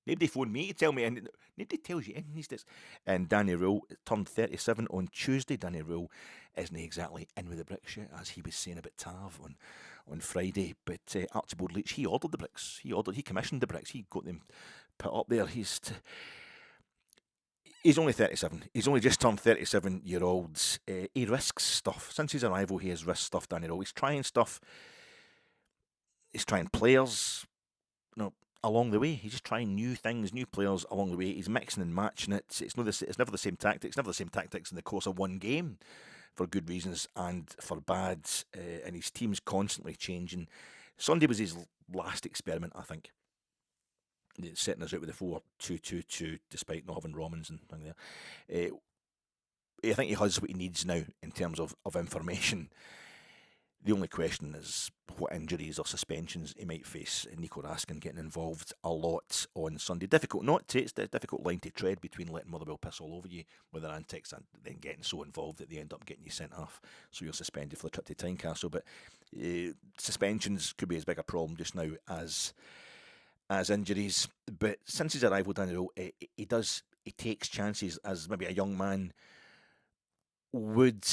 Nobody phoned me to tell me, and nobody tells you anything these days. And Danny Röhl turned 37 on Tuesday. Danny Röhl isn't exactly in with the bricks yet, as he was saying about Tav on Friday. But Archibald Leach, he ordered the bricks. He commissioned the bricks. He got them put up there. He's only 37. He's only just turned 37-year-old. He risks stuff. Since his arrival, he has risked stuff, Danny Röhl. He's trying stuff. He's trying players. Along the way, he's just trying new things, new players along the way. He's mixing and matching it. It's never the same tactics. Never the same tactics in the course of one game, for good reasons and for bad. And his team's constantly changing. Sunday was his last experiment, I think. Setting us out with the 4-2-2-2, despite not having Romans and things there. I think he has what he needs now in terms of information. The only question is what injuries or suspensions he might face. Nico Raskin getting involved a lot on Sunday. Difficult not to. It's a difficult line to tread between letting Motherwell piss all over you with their antics and then getting so involved that they end up getting you sent off. So you're suspended for the trip to Tynecastle. But suspensions could be as big a problem just now as injuries. But since his arrival, Daniel, he takes chances as maybe a young man would.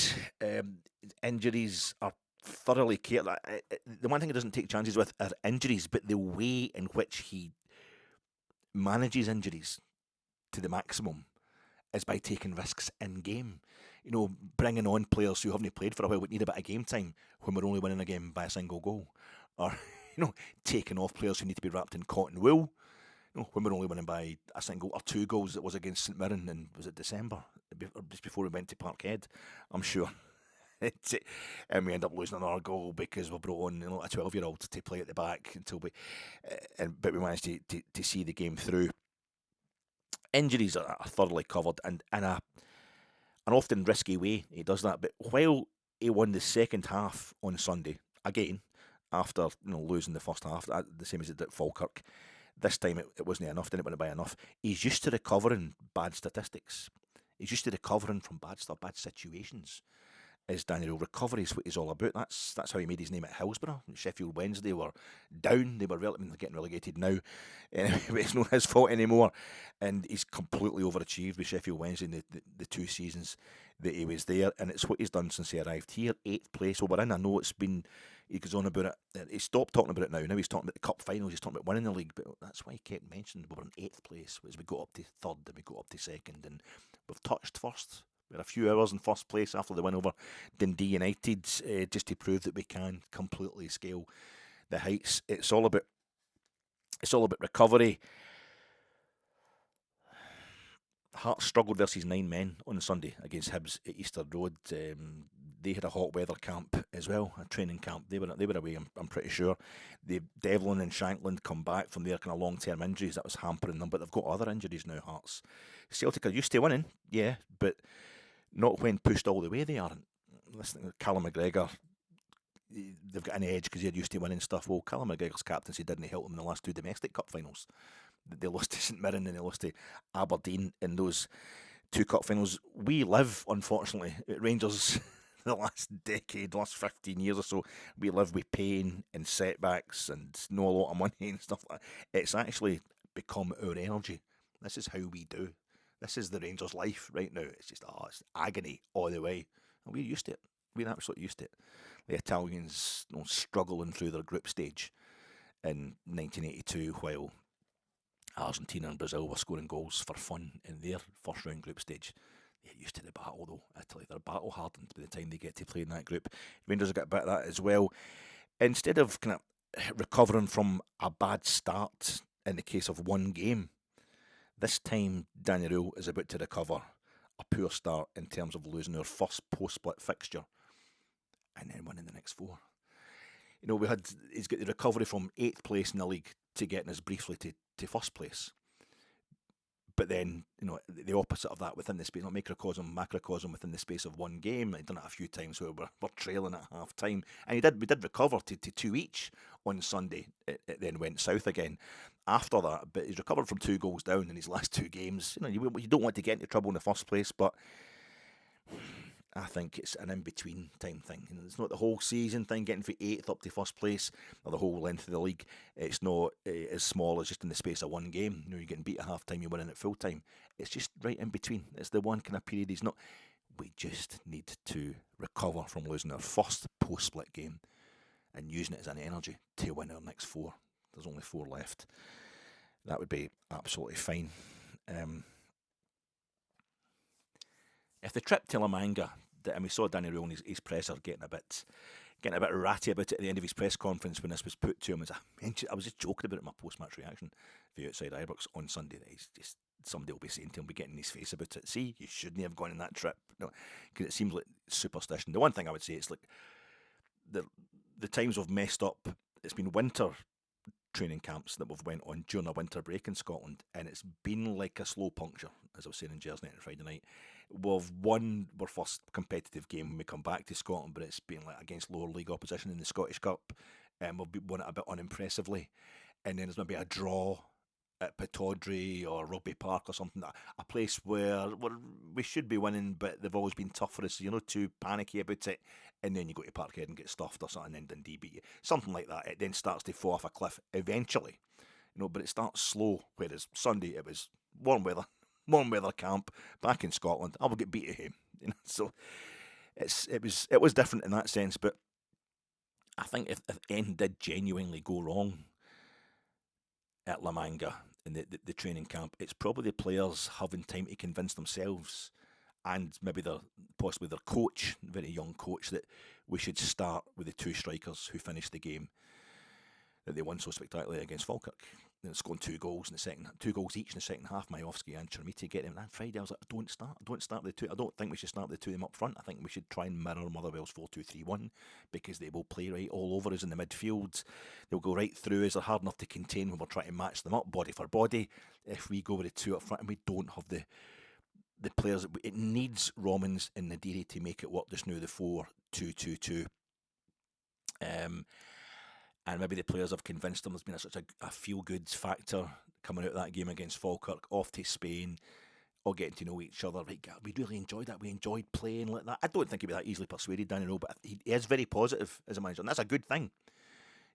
Injuries are thoroughly care. The one thing he doesn't take chances with are injuries, but the way in which he manages injuries to the maximum is by taking risks in game. Bringing on players who haven't played for a while but need a bit of game time when we're only winning a game by a single goal, or taking off players who need to be wrapped in cotton wool. When we're only winning by a single or 2 goals, it was against St Mirren, and was it December, just before we went to Parkhead, I'm sure. And we end up losing another goal because we brought on a 12-year-old to play at the back until but we managed to see the game through. Injuries are thoroughly covered, and in an often risky way he does that. But while he won the second half on Sunday, again, after losing the first half, the same as it did at Falkirk, this time it wasn't enough, didn't win it by enough. He's used to recovering bad statistics. He's used to recovering from bad stuff, bad situations. Is Daniel. Recovery is what he's all about. That's how he made his name at Hillsborough. Sheffield Wednesday were down. They were they're getting relegated now. But it's not his fault anymore. And he's completely overachieved with Sheffield Wednesday in the 2 seasons that he was there. And it's what he's done since he arrived here. 8th place. Well, we're in. I know it's been. He goes on about it. He stopped talking about it now. Now he's talking about the cup finals. He's talking about winning the league. But that's why he kept mentioning we were in 8th place. As we got up to 3rd and we got up to 2nd. And we've touched first. We're a few hours in first place after the win over Dundee United, just to prove that we can completely scale the heights. It's all about recovery. Hearts struggled versus 9 men on Sunday against Hibs at Easter Road. They had a hot weather camp as well, a training camp. They were away, I'm pretty sure. Devlin and Shankland come back from their kind of long-term injuries. That was hampering them, but they've got other injuries now, Hearts. Celtic are used to winning, yeah, but not when pushed all the way they aren't. Listen, Callum McGregor, they've got an edge because they're used to winning stuff. Well, Callum McGregor's captaincy didn't help them in the last 2 domestic cup finals. They lost to St Mirren and they lost to Aberdeen in those 2 cup finals. We live, unfortunately, at Rangers the last decade, last 15 years or so, we live with pain and setbacks and not a lot of money and stuff like that. It's actually become our energy. This is how we do. This is the Rangers' life right now. It's just, it's agony all the way. And we're used to it. We're absolutely used to it. The Italians struggling through their group stage in 1982 while Argentina and Brazil were scoring goals for fun in their first round group stage. They're used to the battle though. Italy, they're battle hardened by the time they get to play in that group. Rangers have got a bit of that as well. Instead of kind of recovering from a bad start in the case of one game, this time, Daniel Röhl is about to recover a poor start in terms of losing our first post-split fixture and then winning the next 4. He's got the recovery from 8th place in the league to getting us briefly to first place. But then, the opposite of that within the space, not microcosm, macrocosm within the space of one game. He'd done it a few times where we're trailing at half time. And we did recover to 2 each on Sunday. It then went south again after that. But he's recovered from 2 goals down in his last 2 games. You don't want to get into trouble in the first place, but I think it's an in-between time thing. It's not the whole season thing, getting from 8th up to first place, or the whole length of the league. It's not as small as just in the space of one game. You're getting beat at half-time, you're winning at full-time. It's just right in between. It's the one kind of period he's not. We just need to recover from losing our first post-split game and using it as an energy to win our next 4. There's only 4 left. That would be absolutely fine. If the trip to Manga, and we saw Danny Röhl and his presser getting a bit ratty about it at the end of his press conference when this was put to him. As I was just joking about it in my post-match reaction for outside Ibrox on Sunday. That he's just, somebody will be saying to him, be getting in his face about it. See, you shouldn't have gone on that trip. Because it seems like superstition. The one thing I would say is like the times we've messed up. It's been winter training camps that we've went on during a winter break in Scotland, and it's been like a slow puncture, as I was saying in Jersey on Friday night. We've won our first competitive game when we come back to Scotland, but it's been like against lower league opposition in the Scottish Cup, and we've won it a bit unimpressively. And then there's maybe a draw at Pittodrie or Rugby Park or something, a place where we should be winning, but they've always been tough for us, so you're not too panicky about it. And then you go to Parkhead and get stuffed or something, and then Dundee beat you. Something like that. It then starts to fall off a cliff eventually, but it starts slow. Whereas Sunday, it was warm weather camp back in Scotland. I will get beat at him, So it was different in that sense. But I think if anything did genuinely go wrong at La Manga in the training camp, it's probably the players having time to convince themselves and maybe possibly their coach, very young coach, that we should start with the two strikers who finished the game that they won so spectacularly against Falkirk. And scoring 2 goals each in the second half. Majowski and Chermiti getting him. That Friday I was like, don't start the two. I don't think we should start the two of them up front. I think we should try and mirror Motherwell's 4-2-3-1 because they will play right all over us in the midfield. They'll go right through us. They're hard enough to contain when we're trying to match them up body for body. If we go with the two up front and we don't have the players, it needs Romans and Nadiri to make it work just now, the 4-2-2-2. And maybe the players have convinced them. There's been such a feel-good factor coming out of that game against Falkirk, off to Spain, all getting to know each other. Right, we really enjoyed that. We enjoyed playing like that. I don't think he'd be that easily persuaded, Danny Röhl, but he is very positive as a manager, and that's a good thing.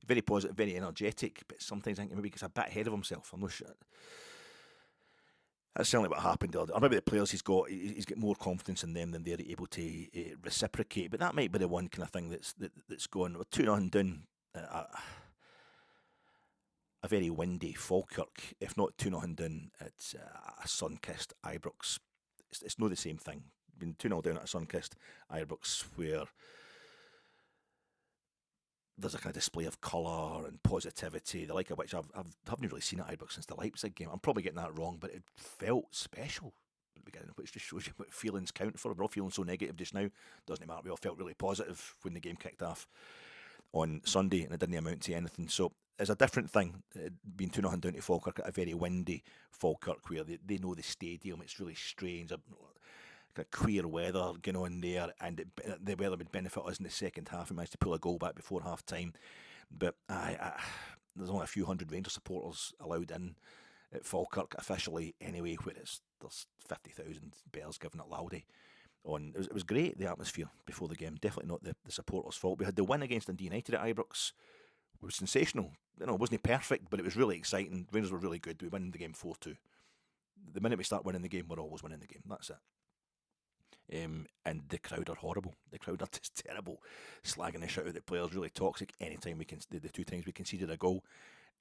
Very positive, very energetic, but sometimes I think maybe he gets a bit ahead of himself. I'm not sure. That's certainly what happened. Or maybe the players he's got more confidence in them than they're able to reciprocate. But that might be the one kind of thing that's going. We're 2-0 down. A very windy Falkirk, if not 2-0 down at a sun-kissed Ibrox. It's not the same thing. Been 2-0 down at a sun-kissed Ibrox where there's a kind of display of colour and positivity, the like of which I haven't really seen at Ibrox since the Leipzig game. I'm probably getting that wrong, but it felt special at the beginning, which just shows you what feelings count for. We're all feeling so negative just now. Doesn't matter. We all felt really positive when the game kicked off on Sunday, and it didn't amount to anything. So it's a different thing, being 2-0 down to Falkirk at a very windy Falkirk where they know the stadium. It's really strange, kind of queer weather going on there, and the weather would benefit us in the second half. We managed to pull a goal back before half time, but there's only a few hundred Rangers supporters allowed in at Falkirk officially anyway, whereas there's 50,000 Bears giving it loudy. It was great, the atmosphere before the game. Definitely not the supporters' fault. We had the win against Dundee United at Ibrox. It was sensational. It wasn't perfect, but it was really exciting. Rangers were really good. We won the game 4-2. The minute we start winning the game, we're always winning the game. That's it. And the crowd are horrible. The crowd are just terrible, slagging the shit out of the players. Really toxic. Anytime the 2 times we conceded a goal,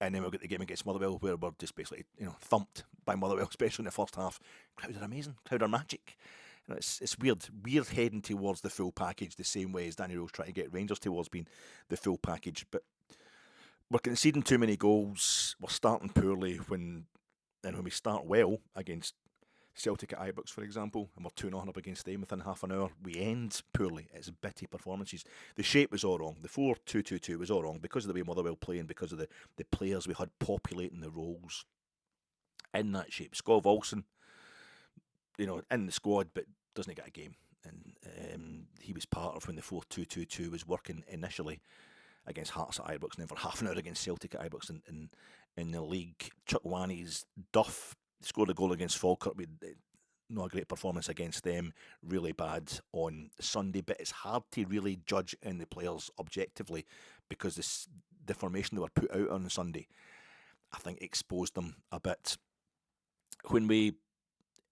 and then we've got the game against Motherwell where we're just basically thumped by Motherwell, especially in the first half. Crowd are amazing. Crowd are magic. It's weird heading towards the full package the same way as Danny Röhl's trying to get Rangers towards being the full package. But we're conceding too many goals. We're starting poorly when we start well against Celtic at Ibrox, for example, and we're 2-0 up against them within half an hour. We end poorly. It's bitty performances. The shape was all wrong. The 4-2-2-2 was all wrong because of the way Motherwell playing, because of the players we had populating the roles in that shape. Skov Olsen, in the squad, but doesn't get a game. And he was part of when the 4-2-2-2 was working initially against Hearts at Ibrox, and then for half an hour against Celtic at Ibrox in the league. Chuck Wani's Duff scored a goal against Falkirk. Not a great performance against them. Really bad on Sunday, but it's hard to really judge in the players objectively because the formation they were put out on Sunday, I think, exposed them a bit. When we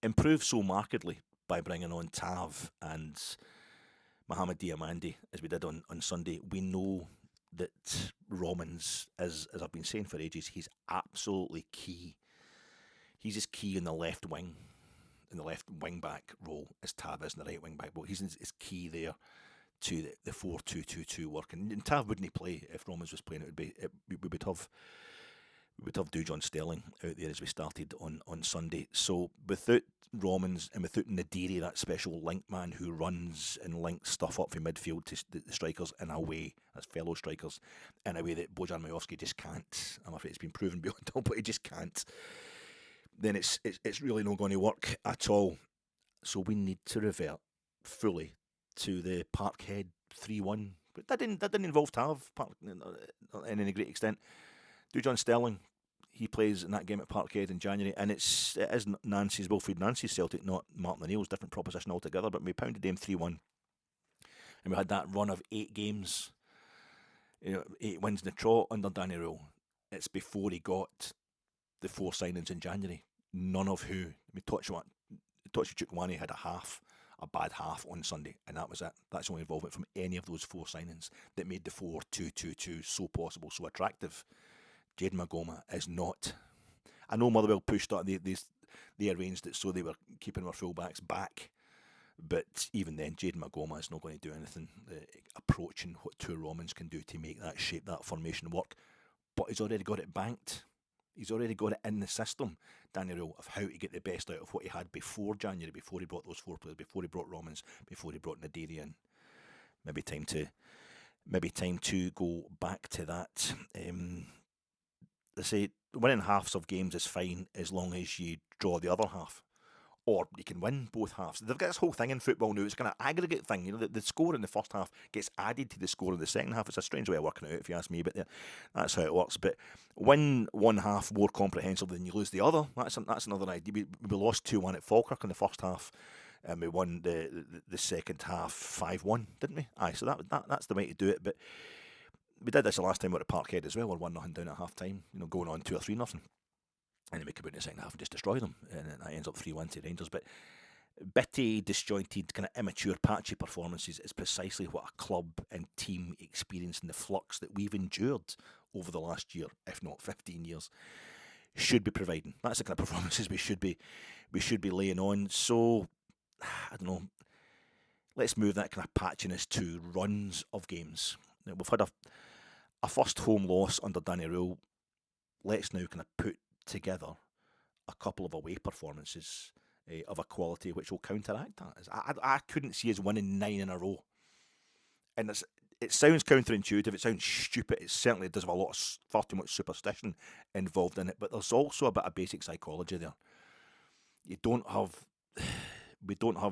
improved so markedly by bringing on Tav and Mohamed Diamandi as we did on Sunday, we know that Romans, as I've been saying for ages, he's absolutely key. He's as key in the left wing, in the left wing back role as Tav is in the right wing back role. He's key there to the 4-2-2-2 work. And Tav wouldn't play if Romans was playing. We would have Dujon Sterling out there as we started on Sunday. So without Romans and without Nadiri, that special link man who runs and links stuff up from midfield to the strikers in a way, as fellow strikers, in a way that Bojan Majowski just can't. I'm afraid it's been proven beyond doubt, but he just can't. Then it's really not going to work at all. So we need to revert fully to the Parkhead 3-1. But that didn't involve Tav in any great extent. Dujon Sterling, he plays in that game at Parkhead in January, and it is Wilfried Nancy's Celtic, not Martin O'Neill's, different proposition altogether, but we pounded them 3-1. And we had that run of 8 games, 8 wins in the trot under Danny Röhl. It's before he got the 4 signings in January, none of who. Tochi Chukwueze had a bad half on Sunday, and that was it. That's the only involvement from any of those 4 signings that made the 4-2-2-2 so possible, so attractive. Jayden Magoma is not. I know Motherwell pushed that they arranged it so they were keeping our fullbacks back, but even then, Jayden Magoma is not going to do anything approaching what two Romans can do to make that shape, that formation work. But he's already got it banked. He's already got it in the system, Danny Röhl, of how to get the best out of what he had before January, before he brought those 4 players, before he brought Romans, before he brought Nadiri in. Maybe time to go back to that. They say winning halves of games is fine as long as you draw the other half. Or you can win both halves. They've got this whole thing in football now. It's kind of aggregate thing. The score in the first half gets added to the score in the second half. It's a strange way of working it out, if you ask me, but that's how it works. But win one half more comprehensively than you lose the other. That's another idea. We lost 2-1 at Falkirk in the first half, and we won the second half 5-1, didn't we? Aye, so that's the way to do it. But we did this the last time we were at Parkhead as well. We're 1-0 down at half time, going on 2 or 3-0. And then we come out in the second half and just destroy them. And that ends up 3-1 to Rangers. But bitty, disjointed, kind of immature, patchy performances is precisely what a club and team experience in the flux that we've endured over the last year, if not 15 years, should be providing. That's the kind of performances we should be laying on. So, I don't know, let's move that kind of patchiness to runs of games. Now, we've had a first home loss under Danny Röhl. Let's now kind of put together a couple of away performances of a quality which will counteract that. I couldn't see us winning 9 in a row. And it sounds counterintuitive, it sounds stupid, it certainly does have a lot of far too much superstition involved in it, but there's also a bit of basic psychology there. We don't have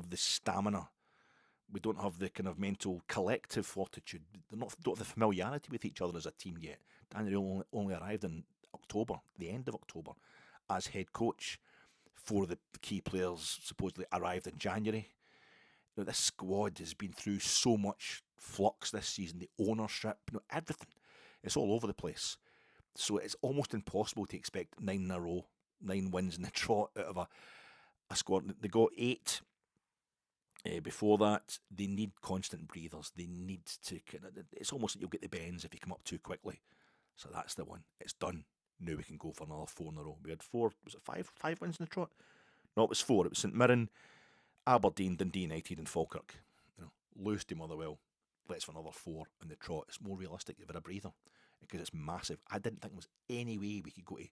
the stamina, we don't have the kind of mental collective fortitude, don't have the familiarity with each other as a team yet. Daniel only arrived in October, the end of October, as head coach. 4 of the key players supposedly arrived in January. This squad has been through so much flux this season, the ownership, everything. It's all over the place. So it's almost impossible to expect 9 in a row, 9 wins in the trot out of a squad. They got 8 before that. They need constant breathers. They need to it's almost like you'll get the bends if you come up too quickly. So that's the one. It's done. Now we can go for another 4 in a row. We had 4, was it 5 wins in the trot? No, it was 4. It was St Mirren, Aberdeen, Dundee United and Falkirk. Lose to Motherwell. Let's for another 4 in the trot. It's more realistic. You've had a breather because it's massive. I didn't think there was any way we could go to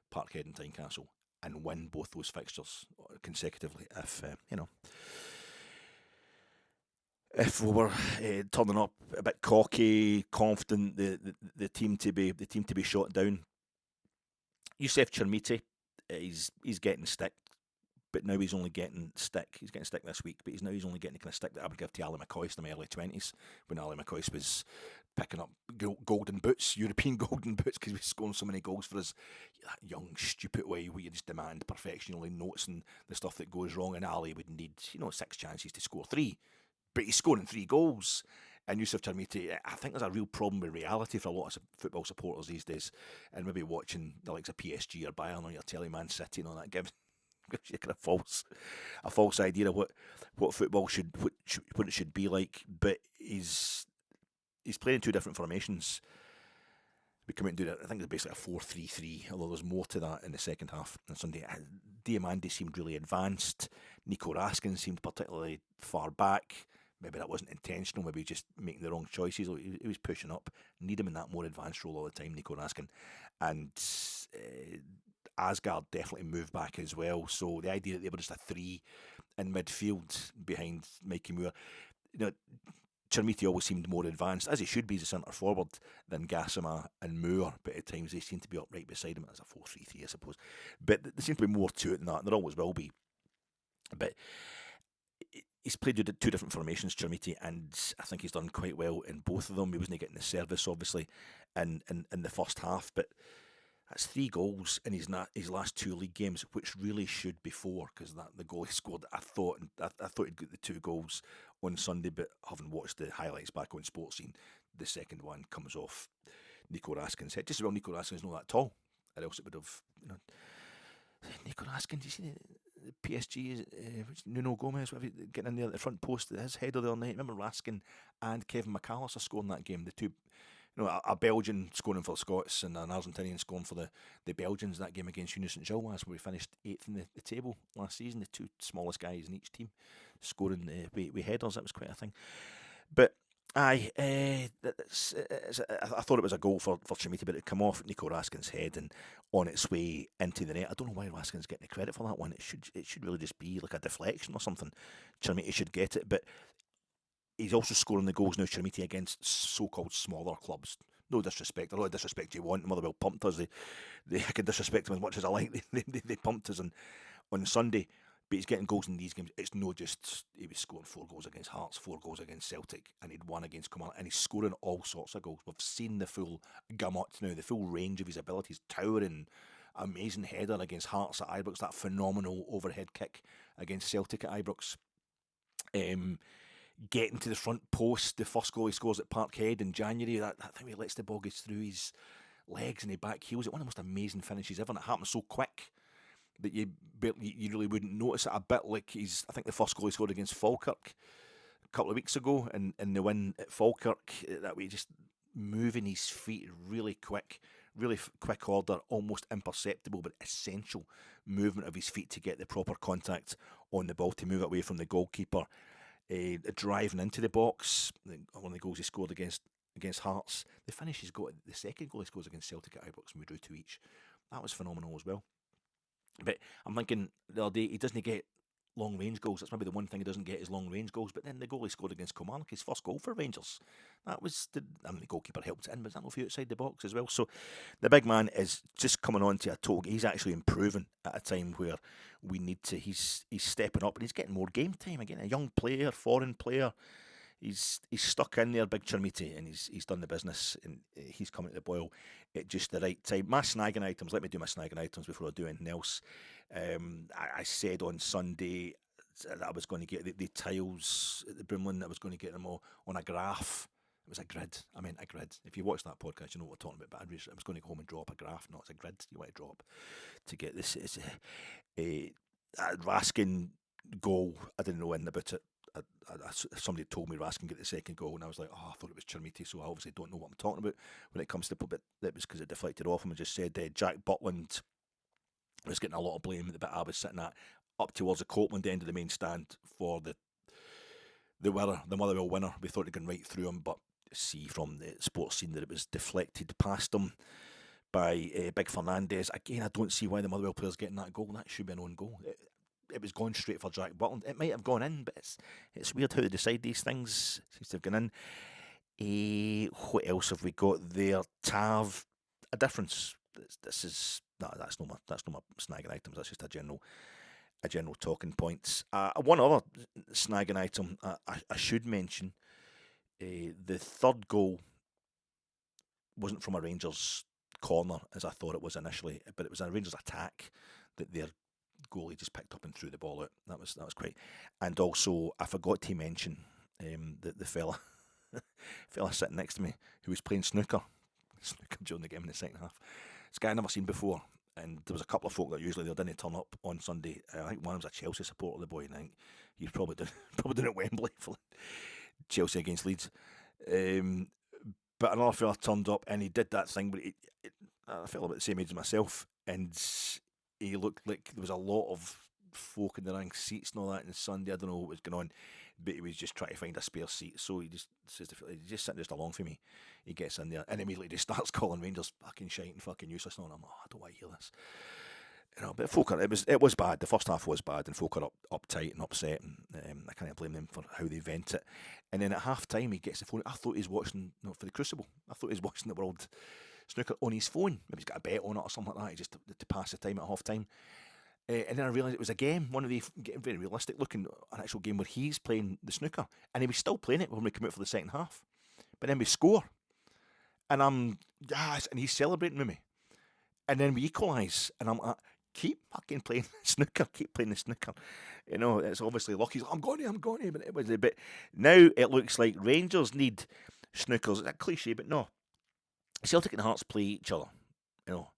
Parkhead and Tynecastle and win both those fixtures consecutively if we were turning up a bit cocky, confident, the team to be shot down. Youssef Chermiti, he's getting stick, but now he's only getting stick. He's getting stick this week, but he's only getting the kind of stick that I would give to Ali McCoist in my early 20s, when Ali McCoist was picking up golden boots, European golden boots, because he was scoring so many goals for his that young, stupid way where you just demand perfection, only noticing the stuff that goes wrong, and Ali would need 6 chances to score 3. But he's scoring 3 goals. And Youssef Chermiti, I think there's a real problem with reality for a lot of football supporters these days. And maybe watching the likes of PSG or Bayern or your Tele Santana and all that gives you kind of a false idea of what football should be like. But he's playing in 2 different formations. We come out and do that. I think it's basically a 4-3-3, although there's more to that in the second half on Sunday. Diamandi seemed really advanced. Nico Raskin seemed particularly far back. Maybe that wasn't intentional, maybe just making the wrong choices. He was pushing up. Need him in that more advanced role all the time, Nico Raskin. And Asgard definitely moved back as well. So the idea that they were just a 3 in midfield behind Mikey Moore. Chermiti always seemed more advanced, as he should be as a centre forward, than Gassama and Moore, but at times they seem to be up right beside him as a 4-3-3, I suppose. But there seems to be more to it than that, and there always will be. But he's played two different formations, Chermiti, and I think he's done quite well in both of them. He wasn't getting the service, obviously, in the first half, but that's 3 goals in his last 2 league games, which really should be 4, because the goal he scored, I thought he'd get the 2 goals on Sunday, but having watched the highlights back on Sports Scene, the second one comes off Nico Raskin's head. Just as well Nico Raskin's not that tall, or else it would have, Nico Raskin, do you see the PSG, Nuno Gomez, getting in there at the front post, his header the other night? Remember Raskin and Kevin McAllister scoring that game, the two. A Belgian scoring for the Scots and an Argentinian scoring for the Belgians. That game against Union St Gilloise, where we finished 8th in the table last season. The 2 smallest guys in each team scoring with headers. That was quite a thing. But I thought it was a goal for Chermiti, but it come off Nico Raskin's head and on its way into the net. I don't know why Raskin's getting the credit for that one. It should really just be like a deflection or something. Chermiti should get it, but he's also scoring the goals now, Chermiti, against so-called smaller clubs. No disrespect. A lot of disrespect you want. Motherwell pumped us. I can disrespect them as much as I like. They pumped us on Sunday. But he's getting goals in these games. It's not just he was scoring 4 goals against Hearts, 4 goals against Celtic, and he'd 1 against Kilmarnock, and he's scoring all sorts of goals. We've seen the full gamut now, the full range of his abilities. Towering, amazing header against Hearts at Ibrox. That phenomenal overhead kick against Celtic at Ibrox. Getting to the front post, the first goal he scores at Parkhead in January, that thing he lets the ball go through his legs and he back heels it. One of the most amazing finishes ever, and it happened so quick that you really wouldn't notice it. A bit like I think the first goal he scored against Falkirk a couple of weeks ago in the win at Falkirk, that way just moving his feet really quick order, almost imperceptible but essential movement of his feet to get the proper contact on the ball, to move it away from the goalkeeper. Driving into the box, one of the goals he scored against Hearts. The finish he's got, the second goal he scores against Celtic at Ibrox, and we drew 2 each. That was phenomenal as well. But I'm thinking the other day, he doesn't get long range goals. That's maybe the one thing he doesn't get is long range goals. But then the goal he scored against Kilmarnock, his first goal for Rangers, that was the goalkeeper helped it in, but that not for outside the box as well. So the big man is just coming on to a total. He's actually improving at a time where we need to. He's stepping up and he's getting more game time again. A young player, foreign player. He's stuck in there, big Chermiti, and he's done the business, and he's coming to the boil at just the right time. My snagging items, let me do my snagging items before I do anything else. I said on Sunday that I was going to get the tiles at the Broomlin, I was going to get them all on a graph. It was a grid. I meant a grid. If you watch that podcast, you know what we're talking about, but I was going to go home and draw up a graph. No, it's a grid you want to draw up to get this. It's a Raskin goal. I didn't know anything about it. Somebody told me Raskin get the second goal, and I was like, I thought it was Chermiti, so I obviously don't know what I'm talking about when it comes to, but that was because it deflected off him. I just said Jack Butland was getting a lot of blame at the bit I was sitting at up towards the Copeland end of the main stand for the Motherwell winner. We thought it'd gone right through him, but see from the sports scene that it was deflected past him by Big Fernandez. Again, I don't see why the Motherwell player's getting that goal. That should be an own goal. It was going straight for Jack Butland. It might have gone in, but it's weird how they decide these things. Seems to have gone in. What else have we got there? Tav, a difference. That's not my snagging items. That's just a general talking points. One other snagging item I should mention. The third goal wasn't from a Rangers corner as I thought it was initially, but it was a Rangers attack that their goalie just picked up and threw the ball out. That was quite. And also, I forgot to mention the fella sitting next to me who was playing snooker during the game in the second half. This guy I'd never seen before, and there was a couple of folk that usually they didn't turn up on Sunday. I think one was a Chelsea supporter, the boy, and I think he was probably doing it Wembley for Chelsea against Leeds. But another fella turned up and he did that thing, but I felt about the same age as myself, and he looked like there was a lot of folk in the rank seats and all that on Sunday. I don't know what was going on, but he was just trying to find a spare seat. So he just says, he's just sitting just along for me. He gets in there and immediately just starts calling Rangers fucking shite and fucking useless. And I'm like, I don't want to hear this. But folk it was bad. The first half was bad, and folk are uptight and upset, and I can't blame them for how they vent it. And then at half time, he gets the phone. I thought he was watching for the Crucible. I thought he was watching the World Snooker on his phone. Maybe he's got a bet on it or something like that, just to pass the time at half time. And then I realised it was a game, one of the getting very realistic looking, an actual game where he's playing the snooker, and he was still playing it when we come out for the second half. But then we score, and I'm yes, and he's celebrating with me, and then we equalise, and I'm like, keep fucking playing snooker, keep playing the snooker. You know, it's obviously lucky. He's like, I'm going to, but it was a bit. Now it looks like Rangers need snookers. It's a cliche, but no. Celtic and Hearts play each other. You know,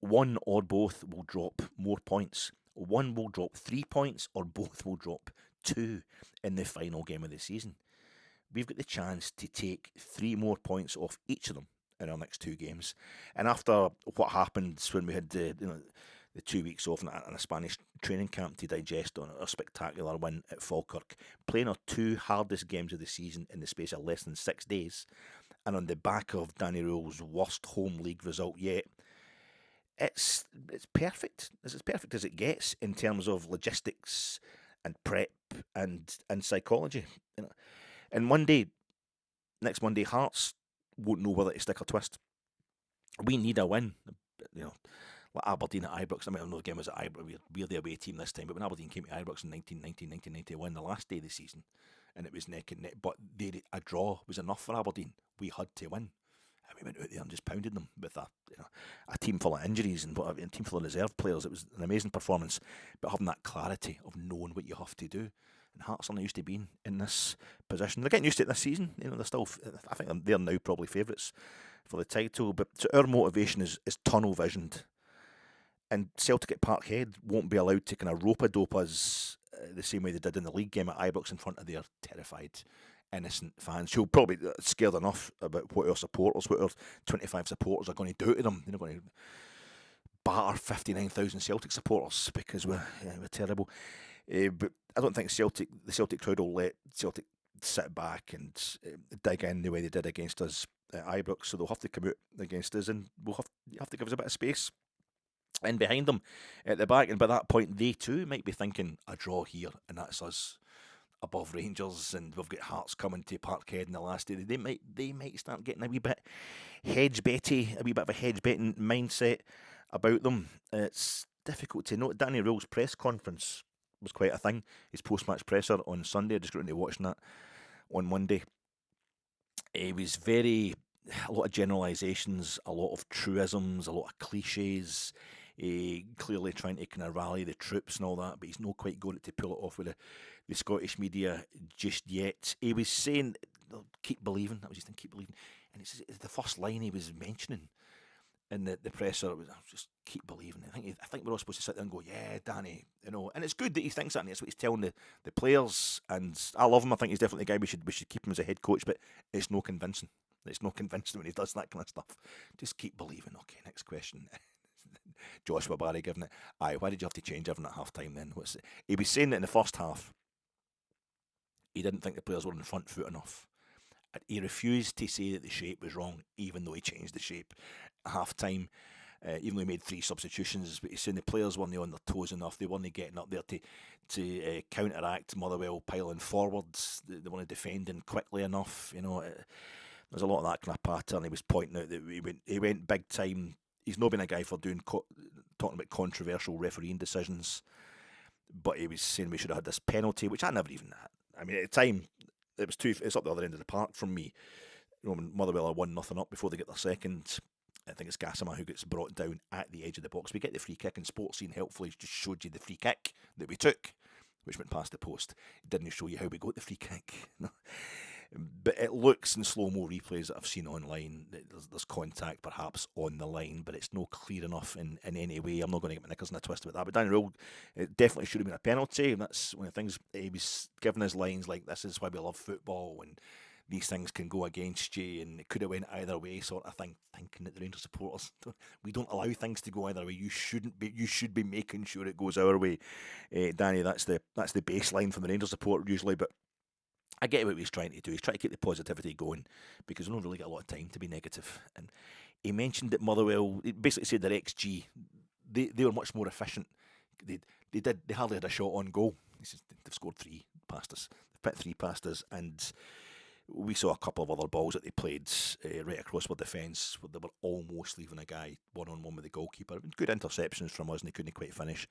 one or both will drop more points. One will drop 3 points, or both will drop 2 in the final game of the season. We've got the chance to take 3 more points off each of them in our next 2 games. And after what happened when we had the 2 weeks off in a Spanish training camp to digest on a spectacular win at Falkirk, playing our 2 hardest games of the season in the space of less than 6 days, and on the back of Danny Röhl's worst home league result yet, it's perfect. It's as perfect as it gets in terms of logistics and prep and psychology. You know. And next Monday, Hearts won't know whether to stick or twist. We need a win. You know, like Aberdeen at Ibrox. I mean, I know the game was at Ibrox. We're the away team this time, but when Aberdeen came to Ibrox in 1991, the last day of the season, and it was neck and neck, but a draw was enough for Aberdeen. We had to win. And we went out there and just pounded them with a team full of injuries and a team full of reserve players. It was an amazing performance, but having that clarity of knowing what you have to do. And Hearts are not used to being in this position. They're getting used to it this season. You know, they're still. I think they're now probably favourites for the title. But so our motivation is tunnel visioned, and Celtic at Parkhead won't be allowed to kind of rope-a-dope us the same way they did in the league game at Ibrox in front of their terrified, innocent fans who'll probably scared enough about what our 25 supporters are going to do to them. They're not going to batter 59,000 Celtic supporters because we're terrible. But I don't think the Celtic crowd will let Celtic sit back and dig in the way they did against us at Ibrox. So they'll have to come out against us, and you have to give us a bit of space in behind them at the back. And by that point, they too might be thinking a draw here, and that's us above Rangers, and we've got Hearts coming to Parkhead in the last day. They might start getting a wee bit hedge-betty, a wee bit of a hedge-betting mindset about them. It's difficult to note. Danny Röhl's press conference was quite a thing. His post-match presser on Sunday, I just got into watching that on Monday. It was a lot of generalisations, a lot of truisms, a lot of cliches. Clearly trying to kind of rally the troops and all that, but he's not quite got it to pull it off with the Scottish media just yet. He was saying, keep believing. That was his thing, keep believing. And it's the first line he was mentioning in the presser was just keep believing. I think we're all supposed to sit there and go, yeah, Danny, you know. And it's good that he thinks that, and that's what he's telling the players. And I love him. I think he's definitely a guy we should keep him as a head coach. But it's no convincing. It's no convincing when he does that kind of stuff. Just keep believing. Okay, next question. Joshua Barry giving it. Aye, why did you have to change everything at half time then? He was saying that in the first half, he didn't think the players were on the front foot enough. And he refused to say that the shape was wrong, even though he changed the shape at half time. Even though he made 3 substitutions, but he's saying the players weren't on their toes enough. They weren't getting up there to counteract Motherwell piling forwards. They weren't defending quickly enough. You know, there's a lot of that kind of pattern. He was pointing out that he went big time. He's not been a guy for talking about controversial refereeing decisions, but he was saying we should have had this penalty, which I never even had. I mean, at the time, it's up the other end of the park from me. You know, when Motherwell are 1-0 up before they get their second, I think it's Gassama who gets brought down at the edge of the box. We get the free kick, and Sports Scene helpfully just showed you the free kick that we took, which went past the post. It didn't show you how we got the free kick. But it looks in slow-mo replays that I've seen online, there's contact perhaps on the line, but it's not clear enough in any way. I'm not going to get my knickers in a twist about that. But Danny Röhl, it definitely should have been a penalty, and that's one of the things he was giving his lines like, this is why we love football, and these things can go against you, and it could have went either way, sort of thing. Thinking that the Rangers supporters, we don't allow things to go either way. You should be making sure it goes our way, Danny. That's the baseline from the Rangers support usually, but I get what he's trying to do. He's trying to keep the positivity going because we don't really get a lot of time to be negative. And he mentioned that Motherwell, he basically said their XG, they were much more efficient. They hardly had a shot on goal. He says they've scored 3 past us. They've put 3 past us, and we saw a couple of other balls that they played right across our defence where they were almost leaving a guy one-on-one with the goalkeeper. Good interceptions from us and they couldn't quite finish.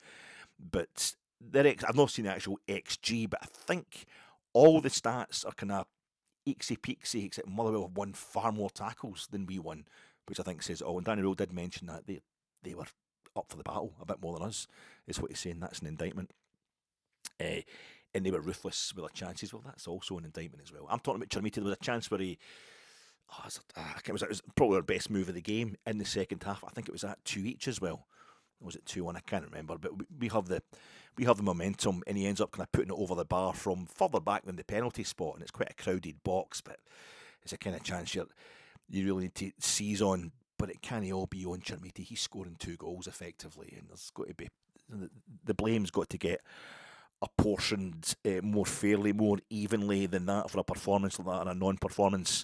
But I've not seen the actual XG, but I think all the stats are kind of eeksy-peeksy, except Motherwell have won far more tackles than we won, which I think says it all. And Danny Röhl did mention that they were up for the battle a bit more than us, is what he's saying. That's an indictment. And they were ruthless with their chances. Well, that's also an indictment as well. I'm talking about Chermiti. There was a chance where it was probably our best move of the game in the second half. I think it was at 2 each as well. Or was it 2-1? I can't remember. But we have the momentum, and he ends up kind of putting it over the bar from further back than the penalty spot, and it's quite a crowded box. But it's a kind of chance you really need to seize on. But it can't all be on Chermiti. He's scoring 2 goals effectively, and there's got to be the blame's got to get apportioned more fairly, more evenly than that for a performance like that and a non-performance.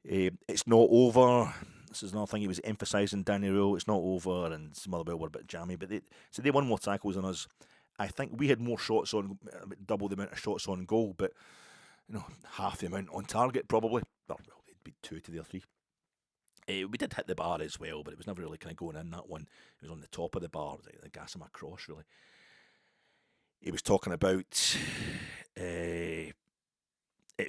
It's not over. This is another thing he was emphasising, Danny Röhl. It's not over, and Motherwell were a bit jammy, but they won more tackles than us. I think we had more shots on, double the amount of shots on goal, but half the amount on target probably. Well, it'd be 2 to their 3. We did hit the bar as well, but it was never really kind of going in, that one. It was on the top of the bar, the gas of my cross, really. He was talking about it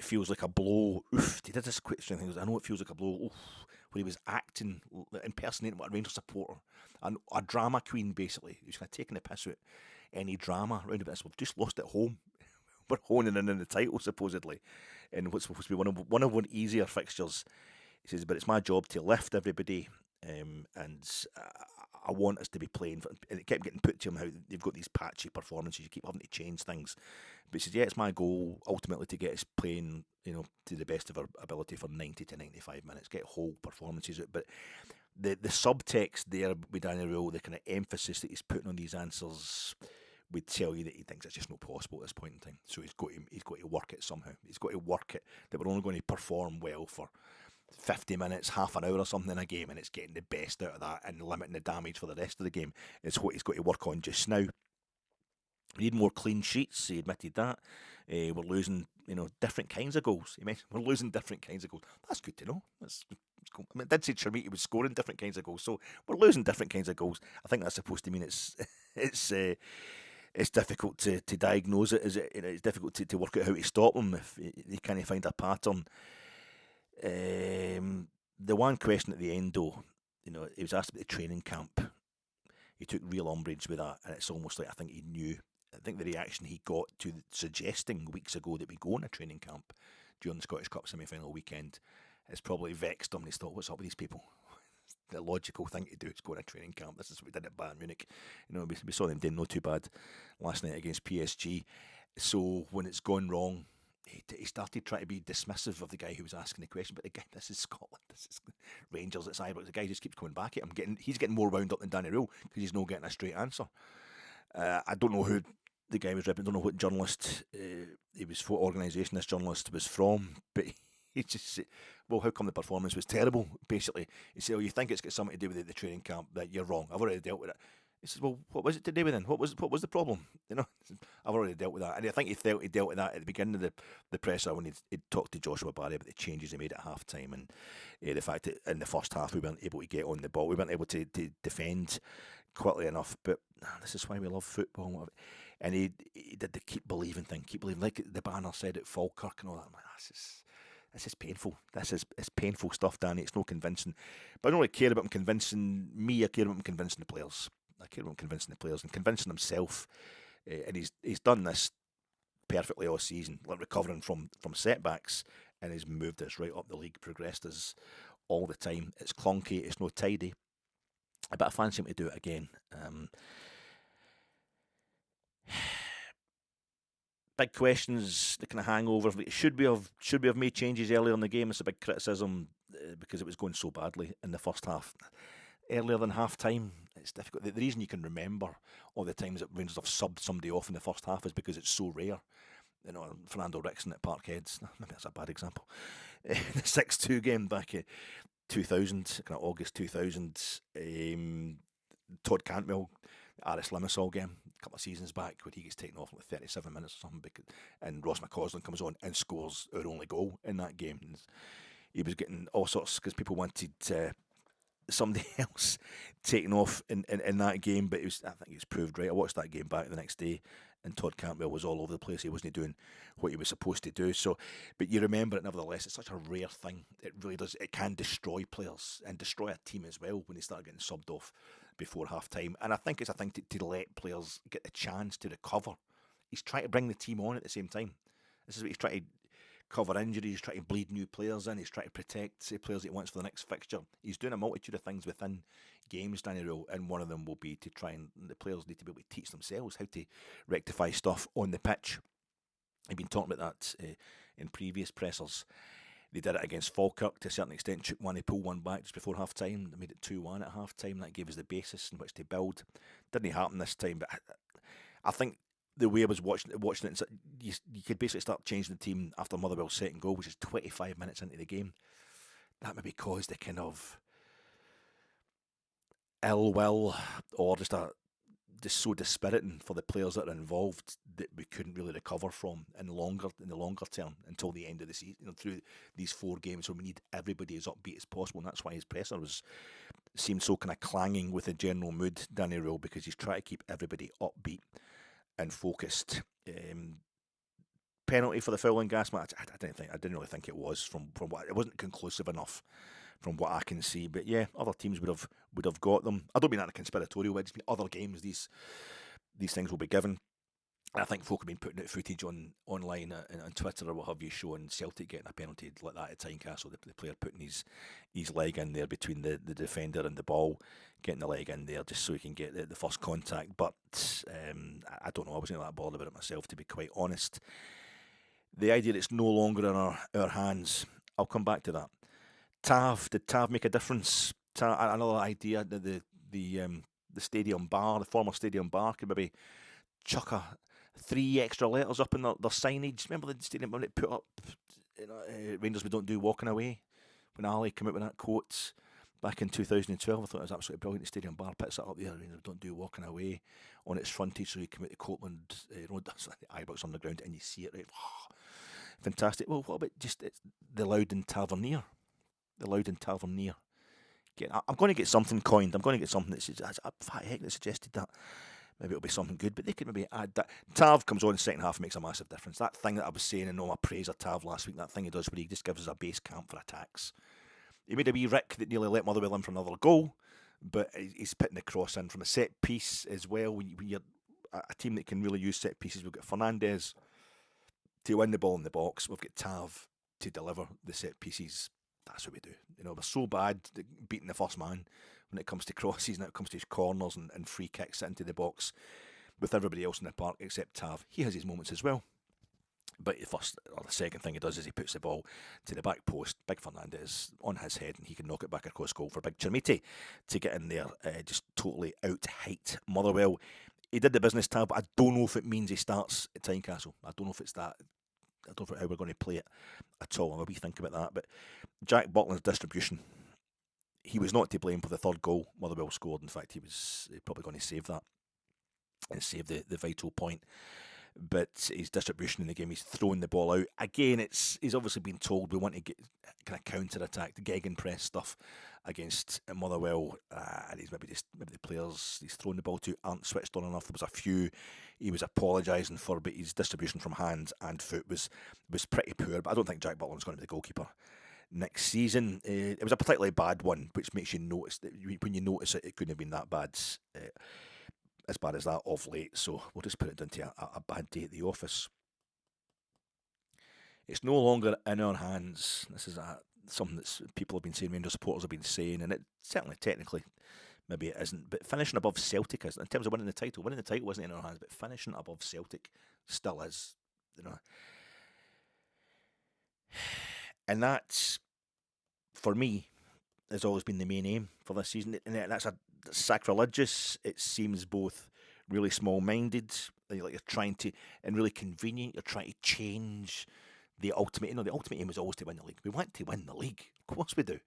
feels like a blow. Oof, he did this quick thing. He goes, I know it feels like a blow. Oof, where he was acting, impersonating what a Rangers supporter. And a drama queen, basically. He was kind of taking the piss out any drama around about this. We've just lost at home. We're honing in the title, supposedly. And what's supposed to be one of easier fixtures. He says, but it's my job to lift everybody. And I want us to be playing, and it kept getting put to him how they've got these patchy performances, you keep having to change things. But he says, yeah, it's my goal ultimately to get us playing, to the best of our ability for 90 to 95 minutes, get whole performances out. But the subtext there with Danny Röhl, the kind of emphasis that he's putting on these answers, would tell you that he thinks it's just not possible at this point in time. So he's got to work it somehow. He's got to work it that we're only going to perform well for 50 minutes, half an hour or something in a game, and it's getting the best out of that and limiting the damage for the rest of the game. It's what he's got to work on just now. We need more clean sheets, he admitted that. We're losing, different kinds of goals. He mentioned we're losing different kinds of goals. That's good to know. That's cool. I mean, it did say Chermiti was scoring different kinds of goals, so we're losing different kinds of goals. I think that's supposed to mean it's difficult to diagnose it. It's difficult to work out how to stop them if you can't find a pattern. The one question at the end, though, he was asked about the training camp. He took real umbrage with that, and it's almost like I think he knew. I think the reaction he got to suggesting weeks ago that we go on a training camp during the Scottish Cup semi-final weekend has probably vexed him. And he's thought, what's up with these people? The logical thing to do is go on a training camp. This is what we did at Bayern Munich. We saw them doing not too bad last night against PSG. So when it's gone wrong, he started trying to be dismissive of the guy who was asking the question. But the guy, this is Scotland, this is Rangers, it's Ibrox. The guy just keeps coming back at him. He's getting more wound up than Danny Röhl because he's not getting a straight answer. I don't know who the guy was representing. I don't know what journalist he was, what organisation this journalist was from, but he just said, well, how come the performance was terrible? Basically, he said, oh, you think it's got something to do with the training camp? That you're wrong. I've already dealt with it. He says, well, what was it to do with then? What was the problem? I've already dealt with that. And I think he felt he dealt with that at the beginning of the presser when he'd talked to Joshua Barry about the changes he made at half time and the fact that in the first half we weren't able to get on the ball. We weren't able to defend quickly enough. But this is why we love football. And he did the keep believing thing. Keep believing. Like the banner said at Falkirk and all that. I'm like, this is painful. It's painful stuff, Danny. It's no convincing. But I don't really care about him convincing me. I care about him convincing the players. I care about convincing the players and convincing himself, and he's done this perfectly all season, like recovering from setbacks, and he's moved us right up the league, progressed us all the time. It's clunky, it's not tidy, but I fancy him to do it again. Big questions, the kind of hangover. Should we have made changes earlier in the game? It's a big criticism because it was going so badly in the first half. Earlier than half time, it's difficult. The reason you can remember all the times that Rangers have subbed somebody off in the first half is because it's so rare. Fernando Rickson at Parkhead, maybe that's a bad example. The 6-2 game back in 2000, kind of August 2000, Todd Cantwell Aris Limassol game a couple of seasons back when he gets taken off in like 37 minutes or something, and Ross McCausland comes on and scores our only goal in that game. And he was getting all sorts because people wanted somebody else taken off in that game, but I think he was proved right. I watched that game back the next day, and Todd Cantwell was all over the place. He wasn't doing what he was supposed to do. So, but you remember it nevertheless. It's such a rare thing. It really does. It can destroy players and destroy a team as well when they start getting subbed off before half time. And I think it's a thing to let players get the chance to recover. He's trying to bring the team on at the same time. This is what he's trying to cover injuries, he's trying to bleed new players in, he's trying to protect players that he wants for the next fixture. He's doing a multitude of things within games, Danny Röhl, and one of them will be to try and the players need to be able to teach themselves how to rectify stuff on the pitch. I've been talking about that in previous pressers. They did it against Falkirk to a certain extent. Took one, they pulled one back just before half time. They made it 2-1 at half time. That gave us the basis in which to build. Didn't happen this time, but I think the way I was watching it, you could basically start changing the team after Motherwell's second goal, which is 25 minutes into the game. That maybe caused a kind of ill will or just so dispiriting for the players that are involved that we couldn't really recover from in the longer term until the end of the season. Through these 4 games, where we need everybody as upbeat as possible, and that's why his presser seemed so kind of clanging with the general mood, Danny Röhl, because he's trying to keep everybody upbeat and focused. Penalty for the fouling gas match. I didn't really think it was from what it wasn't conclusive enough from what I can see. But yeah, other teams would have got them. I don't mean that in a conspiratorial way. It's been other games. These things will be given. I think folk have been putting out footage online and on Twitter or what have you, showing Celtic getting a penalty like that at Tynecastle. The player putting his leg in there between the defender and the ball, getting the leg in there just so he can get the first contact. But I don't know. I wasn't that bothered about it myself, to be quite honest. The idea that it's no longer in our hands, I'll come back to that. Did Tav make a difference? Another idea that the stadium bar, the former stadium bar, could maybe chuck 3 extra letters up in their signage. Remember the stadium when it put up, Rangers we don't do walking away, when Ali came out with that quote back in 2012. I thought it was absolutely brilliant. The stadium bar puts it up there, Rangers we don't do walking away, on its frontage, so you come out to Copeland Road, that's like the Ibrox Underground, and you see it, right? Fantastic. Well, what about just the Loudon Tavernier? The Loudon Tavernier. I'm going to get something coined. I'm going to get something that says, heck, that suggested that. Maybe it'll be something good, but they could maybe add that. Tav comes on in the second half and makes a massive difference. That thing that I was saying in all my praise of Tav last week, that thing he does where he just gives us a base camp for attacks. He made a wee Rick that nearly let Motherwell in for another goal, but he's putting the cross in from a set piece as well. When you're a team that can really use set pieces, we've got Fernandez to win the ball in the box. We've got Tav to deliver the set pieces. That's what we do. We're so bad at beating the first man when it comes to crosses and it comes to his corners and free kicks into the box with everybody else in the park except Tav. He has his moments as well. But the second thing he does is he puts the ball to the back post. Big Fernandez on his head, and he can knock it back across goal for Big Chermiti to get in there, just totally out-height Motherwell. He did the business, Tav, but I don't know if it means he starts at Tynecastle. I don't know if it's that. I don't know how we're going to play it at all. I'm a wee think about that. But Jack Butland's distribution, he was not to blame for the third goal Motherwell scored. In fact, he was probably going to save that and save the vital point. But his distribution in the game, he's throwing the ball out. Again, he's obviously been told we want to get kind of counter-attack, the gegenpress stuff against Motherwell. And he's maybe the players he's throwing the ball to aren't switched on enough. There was a few he was apologising for, but his distribution from hand and foot was pretty poor. But I don't think Jack Butland's going to be the goalkeeper next season. It was a particularly bad one, which makes you notice that when you notice it couldn't have been that bad. As bad as that of late, so we'll just put it down to a bad day at the office. It's no longer in our hands. This is something that people have been saying, Rangers supporters have been saying, and it certainly technically maybe it isn't, but finishing above Celtic is, in terms of winning the title wasn't in our hands, but finishing above Celtic still is, and that's, for me, has always been the main aim for this season, and that's sacrilegious. It seems both really small-minded, like you're trying to, and really convenient. You're trying to change the ultimate. The ultimate aim is always to win the league. We want to win the league, of course we do.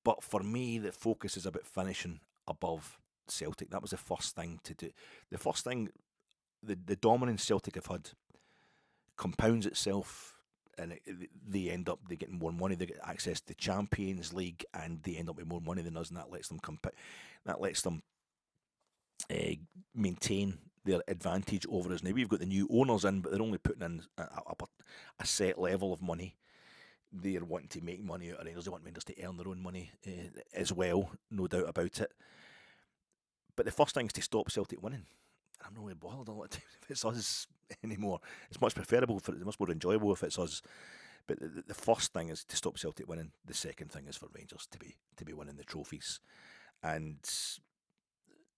But for me, the focus is about finishing above Celtic. That was the first thing to do. The first thing, the dominance Celtic have had compounds itself, and they end up getting more money. They get access to the Champions League, and they end up with more money than us, and that lets them maintain their advantage over us. Now we've got the new owners in, but they're only putting in a set level of money. They're wanting to make money out of Rangers. They want Rangers to earn their own money as well, no doubt about it. But the first thing is to stop Celtic winning. I'm not really bothered a lot of times if it's us anymore. It's much preferable, it's much more enjoyable if it's us. But the first thing is to stop Celtic winning. The second thing is for Rangers to be winning the trophies,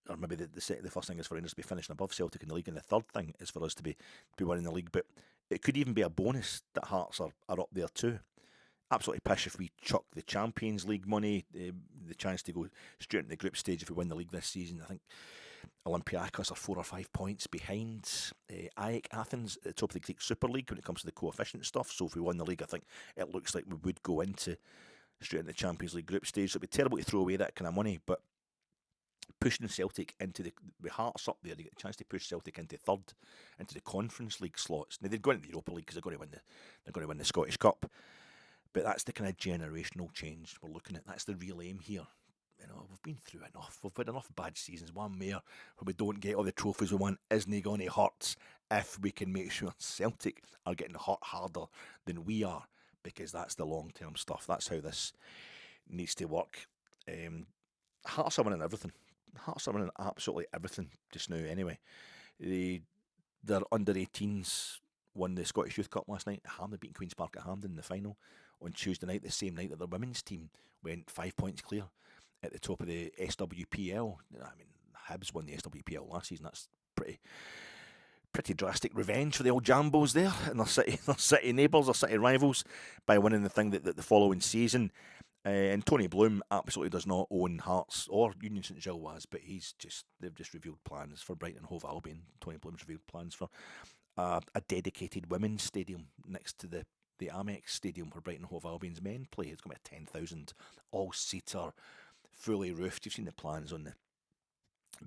or maybe the first thing is for Rangers to be finishing above Celtic in the league, and the third thing is for us to be winning the league. But it could even be a bonus that Hearts are up there too. Absolutely pish if we chuck the Champions League money, the chance to go straight into the group stage if we win the league this season. I think Olympiacos are 4 or 5 points behind AEK Athens at the top of the Greek Super League when it comes to the coefficient stuff. So if we won the league, I think it looks like we would go straight into the Champions League group stage. So it'd be terrible to throw away that kind of money, but pushing Celtic into the Hearts up there, they get a chance to push Celtic into third, into the Conference League slots. Now they'd go into the Europa League because they're going to win the Scottish Cup. But that's the kind of generational change we're looking at. That's the real aim here. We've been through enough. We've had enough bad seasons. One more where we don't get all the trophies we want isn't going to hurt if we can make sure Celtic are getting hurt harder than we are, because that's the long-term stuff. That's how this needs to work. Hearts are winning everything. Hearts are winning absolutely everything just now anyway. Their under-18s won the Scottish Youth Cup last night. Hampden beating Queen's Park at Hampden in the final on Tuesday night, the same night that their women's team went 5 points clear at the top of the SWPL. I mean, Hibs won the SWPL last season. That's pretty drastic revenge for the old Jambos there and their city neighbours, their city rivals, by winning the thing that the following season. And Tony Bloom absolutely does not own Hearts or Union St Gilloise, but they've just revealed plans for Brighton and Hove Albion. Tony Bloom's revealed plans for a dedicated women's stadium next to the Amex Stadium where Brighton and Hove Albion's men play. It's going to be a 10,000 all-seater, fully roofed. You've seen the plans on the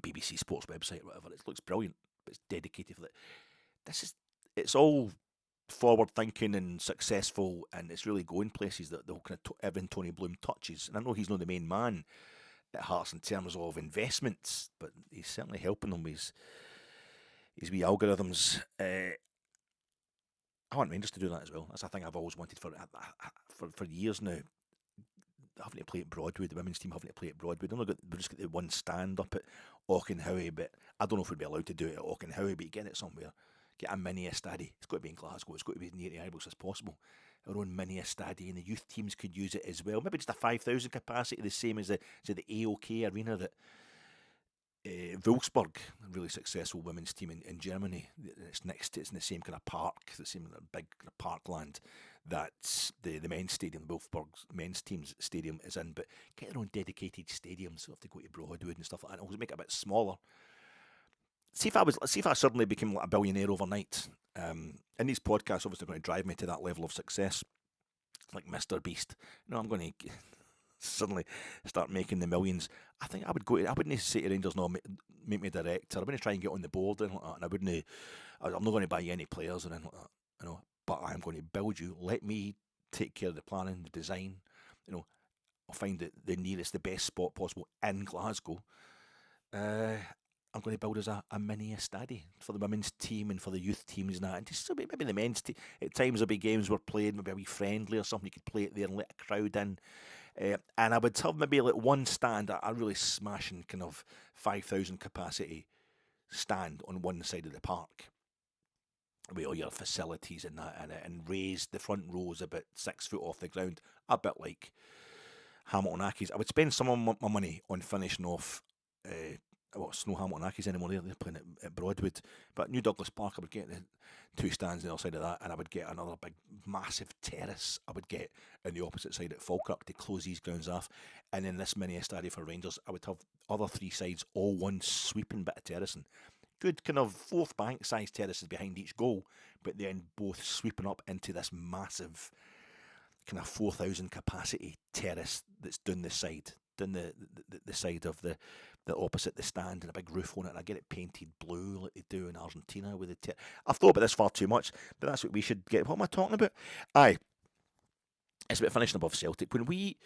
BBC Sports website or whatever. It looks brilliant, but it's dedicated for that. It's all forward thinking and successful, and it's really going places that the whole kind of everything Tony Bloom touches. And I know he's not the main man at Hearts in terms of investments, but he's certainly helping them with his wee algorithms. I want Rangers to do that as well. That's a thing I've always wanted for years now. Having to play at Broadwood, the women's team having to play at Broadwood. We've just got the one stand up at Auchenhowie, but I don't know if we'd be allowed to do it at Auchenhowie, but you get it somewhere. Get a mini estadi. It's got to be in Glasgow. It's got to be near the Ibrox as possible. Our own mini estadi, and the youth teams could use it as well. Maybe just a 5,000 capacity, the same as the AOK arena that Wolfsburg, a really successful women's team in Germany. It's in the same kind of park, the same big kind of parkland that the men's stadium, the Wolfsburg men's team's stadium is in. But get their own dedicated stadium, so have to go to Broadwood and stuff like that. And also make it a bit smaller. See if I suddenly became like a billionaire overnight. And these podcasts obviously going to drive me to that level of success, like Mr. Beast. I'm going to suddenly start making the millions. I think I wouldn't say to Rangers, no, make me a director. I wouldn't try and get on the board and like that. And I'm not going to buy you any players or anything like that. But I'm going to build you. Let me take care of the planning, the design. I'll find the nearest, the best spot possible in Glasgow. I'm going to build us a mini estadi for the women's team and for the youth teams and that. And just maybe the men's team. At times there'll be games we're playing, maybe a wee friendly or something. You could play it there and let a crowd in. And I would have maybe like one stand, a really smashing kind of 5,000 capacity stand on one side of the park with all your facilities and that, and raised the front rows about 6 foot off the ground, a bit like Hamilton Accies. I would spend some of my money on finishing off it's no Hamilton Accies anymore. They're playing at Broadwood. But New Douglas Park, I would get the 2 stands on the other side of that, and I would get another big, massive terrace I would get on the opposite side at Falkirk to close these grounds off. And then this mini estadi for Rangers, I would have other 3 sides, all one sweeping bit of terracing. Good kind of 4th bank size terraces behind each goal, but then both sweeping up into this massive kind of 4,000 capacity terrace that's down the side. Down the side of the opposite the stand and a big roof on it, and I get it painted blue like they do in Argentina with the. I've thought about this far too much, but that's what we should get. What am I talking about? Aye, it's about finishing above Celtic. When we,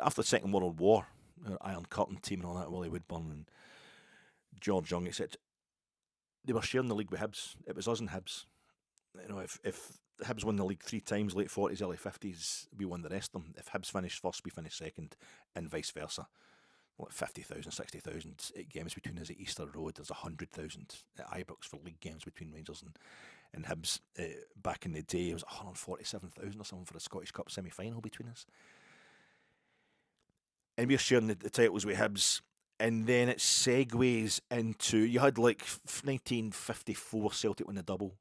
after the Second World War, our Iron Curtain team and all that, Willie Woodburn and George Young, etc., they were sharing the league with Hibs. It was us and Hibs. You know, if Hibs won the league 3 times, late 40s, early 50s, we won the rest of them. If Hibs finished first, we finished second, and vice versa. Like 50,000, 60,000 games between us at Easter Road. There's 100,000 at Ibrox for league games between Rangers and Hibs. Back in the day, it was 147,000 or something for the Scottish Cup semi-final between us. And we're sharing the titles with Hibs. And then it segues into, you had like 1954 Celtic win the double.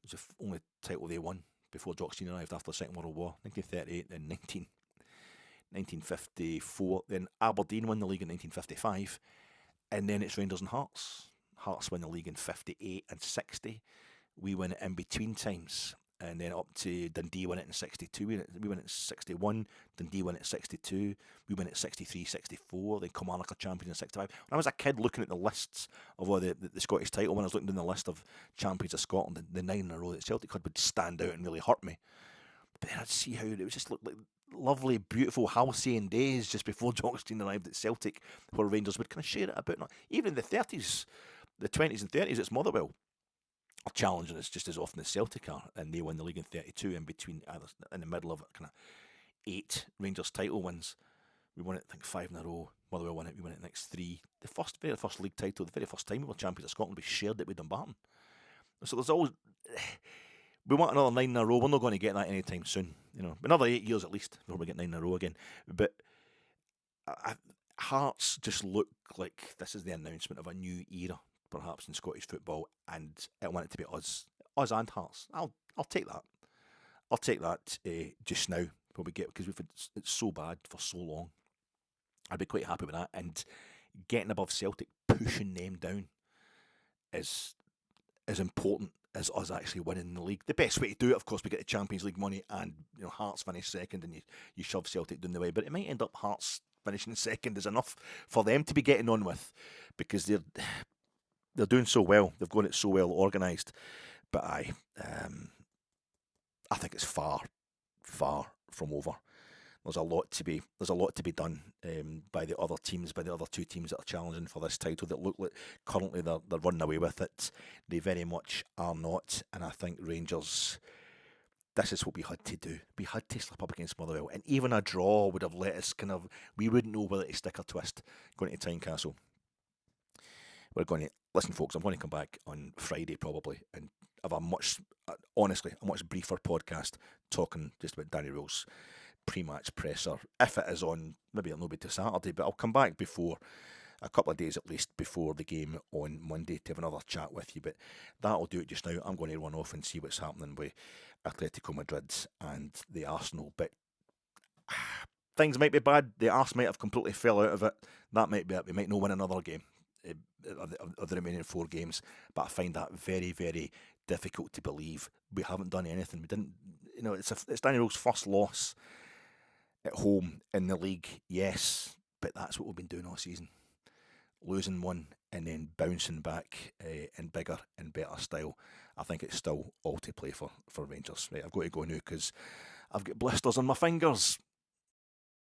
It was the only title they won before Jock Stein arrived after the Second World War. 1938 and 1954. Then Aberdeen won the league in 1955. And then it's Rangers and Hearts. Hearts win the league in 58 and 60. We win it in between times. And then up to Dundee win it in 62. We win it in 61. Dundee win it in 62. We win it in 63, 64. Then Kilmarnock are champions in 65. When I was a kid looking at the lists of all the Scottish title, when I was looking down the list of champions of Scotland, the 9 in a row that Celtic had would stand out and really hurt me. But then I'd see how it was just looked like lovely, beautiful, halcyon days just before Jock Stein arrived at Celtic, where Rangers would kind of share it about. Even in the 30s, the 20s and 30s, it's Motherwell are challenging us just as often as Celtic are, and they won the league in 32 in between, either in the middle of kind of 8 Rangers title wins. We won it, I think, 5 in a row. Motherwell won it, we won it the next 3. The very first league title, the very first time we were champions of Scotland, we shared it with Dumbarton. So there's always, we want another 9 in a row. We're not going to get that anytime soon. You know, another 8 years at least before we get 9 in a row again. But Hearts just look like this is the announcement of a new era, perhaps, in Scottish football, and I want it to be us and Hearts. I'll take that. I'll take that just now when we get, because it's so bad for so long. I'd be quite happy with that, and getting above Celtic, pushing them down, is as important as us actually winning the league. The best way to do it, of course, we get the Champions League money, and Hearts finish second, and you shove Celtic down the way. But it might end up Hearts finishing second is enough for them to be getting on with, because they're doing so well. They've got it so well organised. But I think it's far, far from over. There's a lot to be done by the other teams, by the other 2 teams that are challenging for this title that look like currently they're running away with it. They very much are not, and I think Rangers, this is what we had to do. We had to slip up against Motherwell, and even a draw would have let us we wouldn't know whether to stick or twist going to Tynecastle. We're going to, listen folks, I'm going to come back on Friday probably and have a much briefer podcast talking just about Danny Röhl's pre-match presser. If it is on, maybe it'll not be till Saturday, but I'll come back before, a couple of days at least, before the game on Monday to have another chat with you. But that'll do it just now. I'm going to run off and see what's happening with Atletico Madrid and the Arsenal. But things might be bad. The Arse might have completely fell out of it. That might be it. We might not win another game of the remaining 4 games, but I find that very, very difficult to believe. We haven't done anything. We didn't, it's Danny Röhl's first loss at home in the league, yes, but that's what we've been doing all season. Losing one and then bouncing back in bigger and better style. I think it's still all to play for Rangers. Right, I've got to go now because I've got blisters on my fingers.